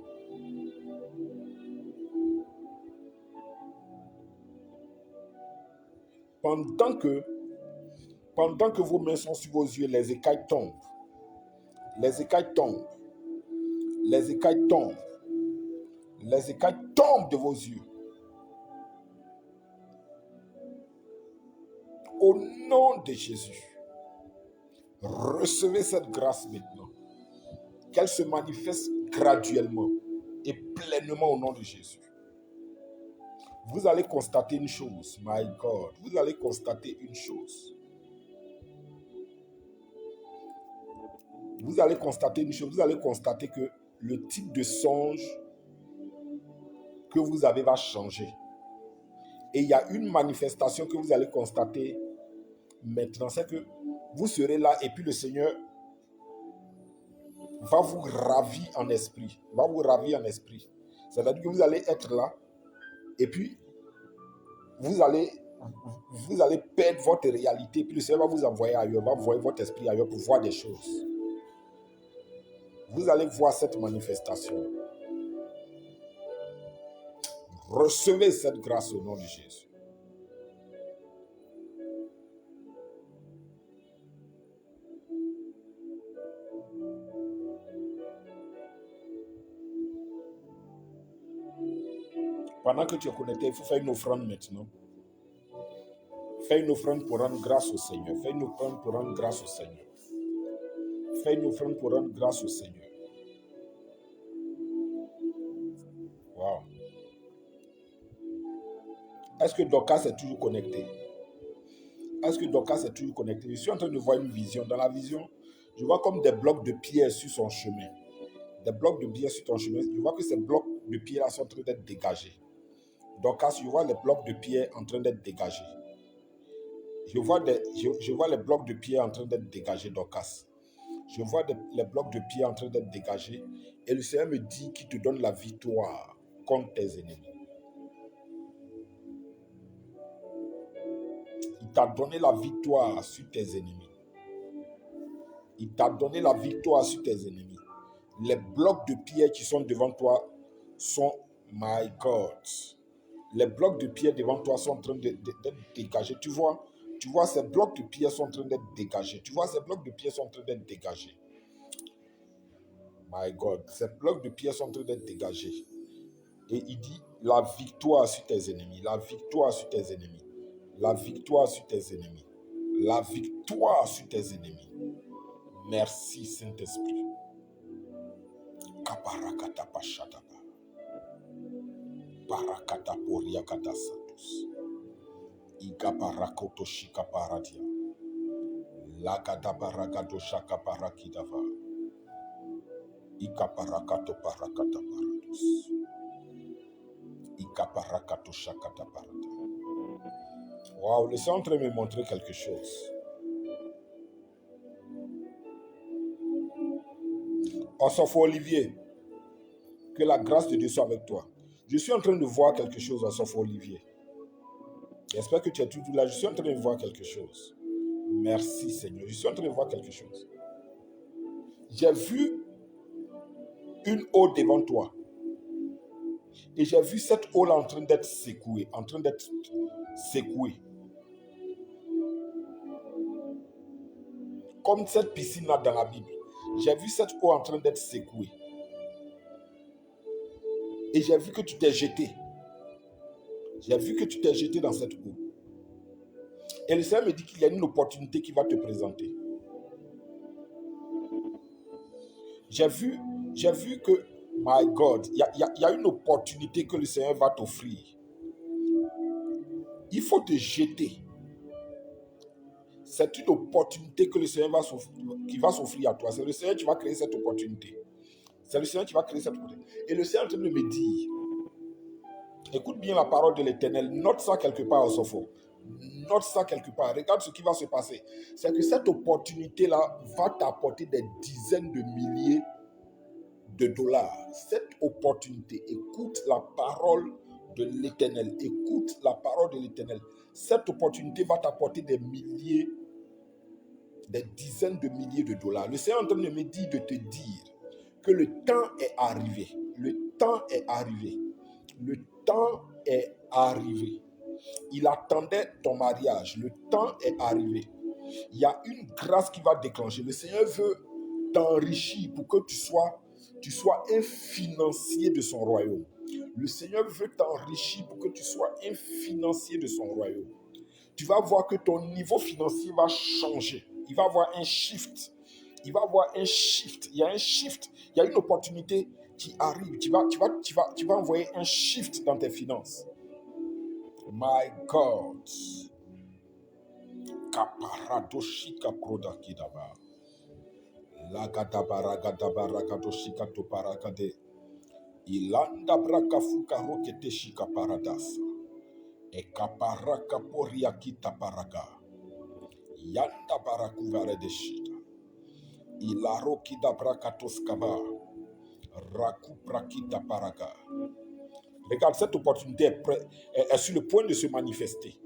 Pendant que vos mains sont sur vos yeux, les écailles tombent. Les écailles tombent. Les écailles tombent. Les écailles tombent de vos yeux. Au nom de Jésus, recevez cette grâce maintenant. Qu'elle se manifeste graduellement et pleinement au nom de Jésus. Vous allez constater une chose, my God. Vous allez constater une chose. Vous allez constater une chose. Vous allez constater que le type de songe que vous avez va changer. Et il y a une manifestation que vous allez constater maintenant. C'est que vous serez là et puis le Seigneur va vous ravir en esprit. Va vous ravir en esprit. C'est-à-dire que vous allez être là et puis vous allez perdre votre réalité. Puis le Seigneur va vous envoyer ailleurs, va envoyer votre esprit ailleurs pour voir des choses. Vous allez voir cette manifestation. Recevez cette grâce au nom de Jésus. Pendant que tu es connecté, il faut faire une offrande maintenant. Fais une offrande pour rendre grâce au Seigneur. Fais une offrande pour rendre grâce au Seigneur. Fais une offrande pour rendre grâce au Seigneur. Wow. Est-ce que Dorcas est toujours connecté? Est-ce que Dorcas est toujours connecté? Je suis en train de voir une vision. Dans la vision, je vois comme des blocs de pierre sur son chemin. Des blocs de pierre sur ton chemin. Je vois que ces blocs de pierre sont en train d'être dégagés. Dorcas, je vois les blocs de pierre en train d'être dégagés. Je vois les blocs de pierre en train d'être dégagés, Dorcas. Je vois les blocs de pierre en train d'être dégagés. Et le Seigneur me dit qu'il te donne la victoire contre tes ennemis. Il t'a donné la victoire sur tes ennemis. Il t'a donné la victoire sur tes ennemis. Les blocs de pierre qui sont devant toi sont, my God, les blocs de pierre devant toi sont en train d'être dégagés. Tu vois, ces blocs de pierre sont en train d'être dégagés. Tu vois, ces blocs de pierre sont en train d'être dégagés. My God, ces blocs de pierre sont en train d'être dégagés. Et il dit, la victoire sur tes ennemis, la victoire sur tes ennemis, la victoire sur tes ennemis, la victoire sur tes ennemis. Merci Saint-Esprit. parakata poria katasatus. Ika parakoto shika paradia. Lagada baragado shaka parakidava. Ika parakato parakata paradus. Ika parakato shakata parada. Waouh, le Seigneur est en train de me montrer quelque chose. Osofo Olivier, que la grâce de Dieu soit avec toi. Je suis en train de voir quelque chose, Osofo Olivier. J'espère que tu es toujours là. Je suis en train de voir quelque chose. Merci Seigneur. Je suis en train de voir quelque chose. J'ai vu une eau devant toi. Et j'ai vu cette eau-là en train d'être secouée. En train d'être secouée. Comme cette piscine-là dans la Bible. J'ai vu cette eau en train d'être secouée. Et j'ai vu que tu t'es jeté. J'ai vu que tu t'es jeté dans cette eau. Et le Seigneur me dit qu'il y a une opportunité qui va te présenter. J'ai vu que, my God, il y a une opportunité que le Seigneur va t'offrir. Il faut te jeter. C'est une opportunité que le Seigneur qui va s'offrir à toi. C'est le Seigneur qui va créer cette opportunité. C'est le Seigneur qui va créer cette opportunité. Et le Seigneur est en train de me dire, écoute bien la parole de l'Éternel, note ça quelque part au Sopho. Note ça quelque part. Regarde ce qui va se passer. C'est que cette opportunité-là va t'apporter des dizaines de milliers de dollars. Cette opportunité, écoute la parole de l'Éternel. Écoute la parole de l'Éternel. Cette opportunité va t'apporter des dizaines de milliers de dollars. Le Seigneur est en train de me dire, de te dire que le temps est arrivé. Le temps est arrivé. Le temps est arrivé. Il attendait ton mariage. Le temps est arrivé. Il y a une grâce qui va déclencher. Le Seigneur veut t'enrichir pour que tu sois un financier de son royaume. Le Seigneur veut t'enrichir pour que tu sois un financier de son royaume. Tu vas voir que ton niveau financier va changer. Il va y avoir un shift. Il va y avoir un shift. Il y a un shift. Il y a une opportunité qui arrive. Tu vas envoyer un shift dans tes finances. My God. Kaparadoshika prodakidaba. Lagadabaragadabaragadosika toparakade. Ilanda brakafuka rokete shika paradasa. Ekaparaka poriakita paraga. Yanda barakuvare de shita. Ilarokida brakatoskava. Rakuprakita paraga. Regarde, cette opportunité est sur le point de se manifester.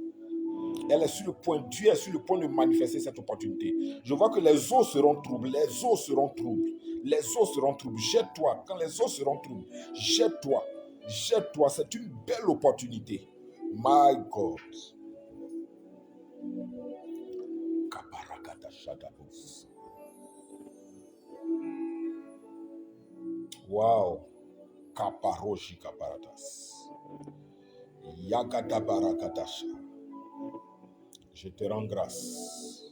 Elle est sur le point, Dieu est sur le point de manifester cette opportunité. Je vois que les eaux seront troubles, les eaux seront troubles, les eaux seront troubles. Jette-toi, quand les eaux seront troubles, jette-toi, jette-toi, c'est une belle opportunité. My God. Wow. Kaparoshi kaparadas. Yagada barakadasha. Je te rends grâce.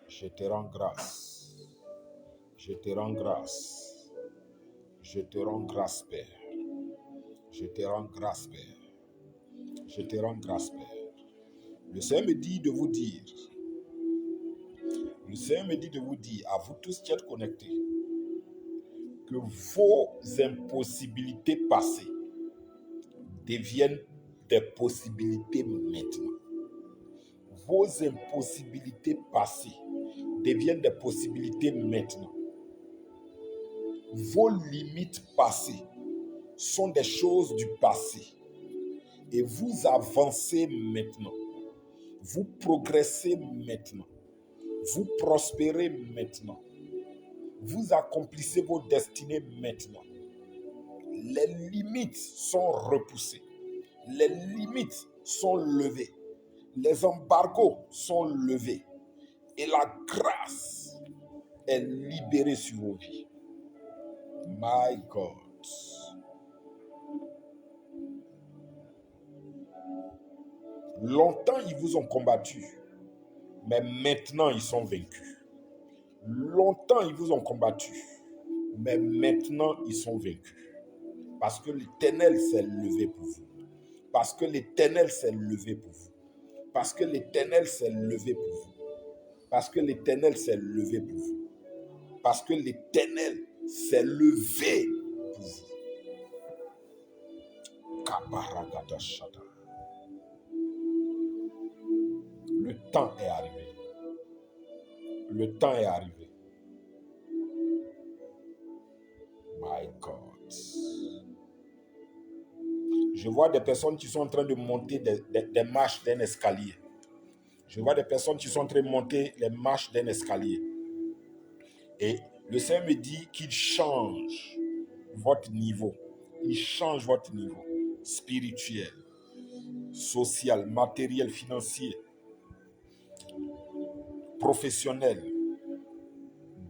Je te rends grâce. Je te rends grâce. Je te rends grâce, Père. Je te rends grâce, Père. Je te rends grâce, Père. Le Seigneur me dit de vous dire, à vous tous qui êtes connectés, que vos impossibilités passées deviennent des possibilités maintenant. Vos impossibilités passées deviennent des possibilités maintenant. Vos limites passées sont des choses du passé. Et vous avancez maintenant. Vous progressez maintenant. Vous prospérez maintenant. Vous accomplissez vos destinées maintenant. Les limites sont repoussées. Les limites sont levées. Les embargos sont levés. Et la grâce est libérée sur vos vies. My God. Longtemps, ils vous ont combattu, mais maintenant, ils sont vaincus. Longtemps, ils vous ont combattu, mais maintenant, ils sont vaincus. Parce que l'Éternel s'est levé pour vous. Parce que l'Éternel s'est levé pour vous. Parce que l'Éternel s'est levé pour vous. Parce que l'Éternel s'est levé pour vous. Parce que l'Éternel s'est levé pour vous. Kabaragada-shada. Le temps est arrivé. Le temps est arrivé. My God. Je vois des personnes qui sont en train de monter des marches d'un escalier. Je vois des personnes qui sont en train de monter les marches d'un escalier. Et le Seigneur me dit qu'il change votre niveau. Il change votre niveau spirituel, social, matériel, financier, professionnel,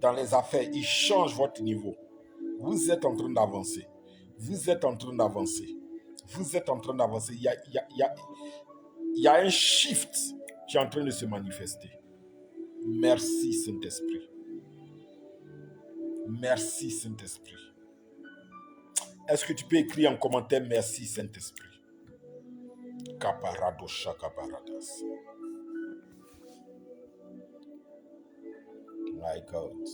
dans les affaires. Il change votre niveau. Vous êtes en train d'avancer. Vous êtes en train d'avancer. Vous êtes en train d'avancer. Il y a un shift qui est en train de se manifester. Merci Saint-Esprit. Merci Saint-Esprit. Est-ce que tu peux écrire en commentaire merci Saint-Esprit? Kaparado shakabaradas. My God.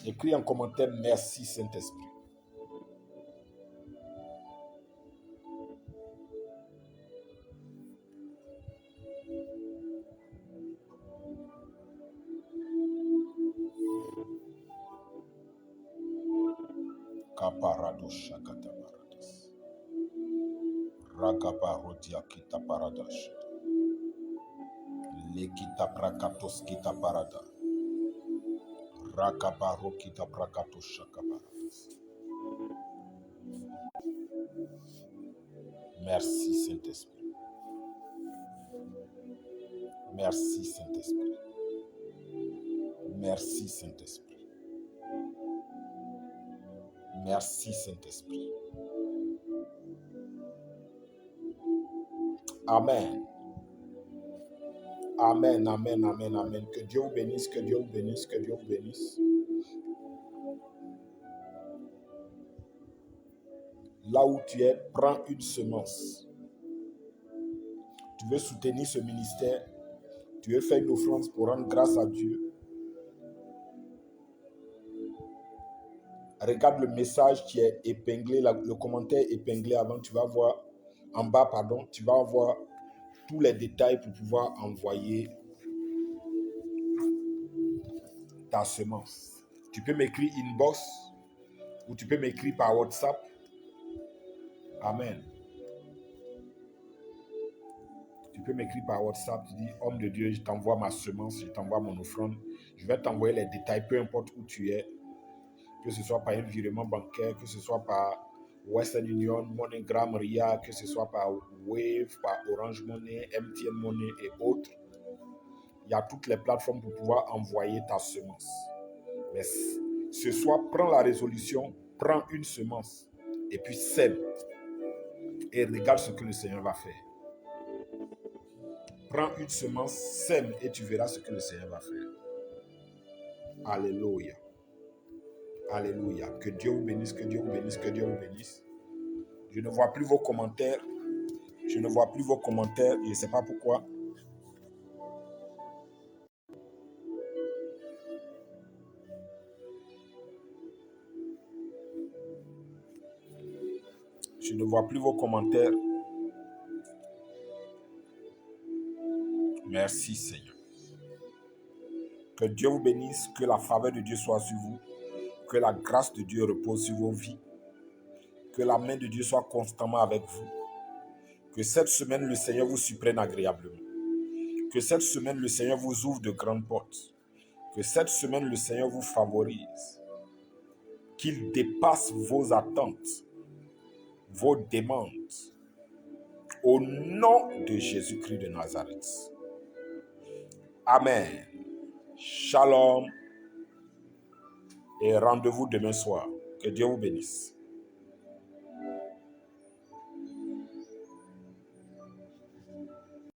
Écris en commentaire merci Saint-Esprit. Kaparado shakatabaradas. Ragabarodia kita paradash. Lekita prakatos kita parada. Rakabaro kita prakatos shakabaradas. Merci Saint-Esprit. Merci Saint-Esprit. Merci Saint-Esprit. Merci Saint-Esprit. Amen. Amen, amen, amen, amen. Que Dieu vous bénisse, que Dieu vous bénisse, que Dieu vous bénisse. Là où tu es, prends une semence. Tu veux soutenir ce ministère, tu veux faire une offrande pour rendre grâce à Dieu. Regarde le message qui est épinglé, le commentaire épinglé avant, tu vas voir, en bas, pardon, tu vas voir tous les détails pour pouvoir envoyer ta semence. Tu peux m'écrire inbox ou tu peux m'écrire par WhatsApp. Amen. Tu peux m'écrire par WhatsApp, tu dis, homme de Dieu, je t'envoie ma semence, je t'envoie mon offrande. Je vais t'envoyer les détails, peu importe où tu es. Que ce soit par un virement bancaire, que ce soit par Western Union, MoneyGram, RIA, que ce soit par Wave, par Orange Money, MTN Money et autres. Il y a toutes les plateformes pour pouvoir envoyer ta semence. Mais ce soir, prends la résolution, prends une semence et puis sème. Et regarde ce que le Seigneur va faire. Prends une semence, sème et tu verras ce que le Seigneur va faire. Alléluia. Alléluia. Que Dieu vous bénisse, que Dieu vous bénisse, que Dieu vous bénisse. Je ne vois plus vos commentaires. Je ne vois plus vos commentaires. Je ne sais pas pourquoi. Je ne vois plus vos commentaires. Merci Seigneur. Que Dieu vous bénisse, que la faveur de Dieu soit sur vous, que la grâce de Dieu repose sur vos vies, que la main de Dieu soit constamment avec vous, que cette semaine le Seigneur vous surprenne agréablement, que cette semaine le Seigneur vous ouvre de grandes portes, que cette semaine le Seigneur vous favorise, qu'il dépasse vos attentes, vos demandes, au nom de Jésus-Christ de Nazareth. Amen. Shalom et rendez-vous demain soir. Que Dieu vous bénisse.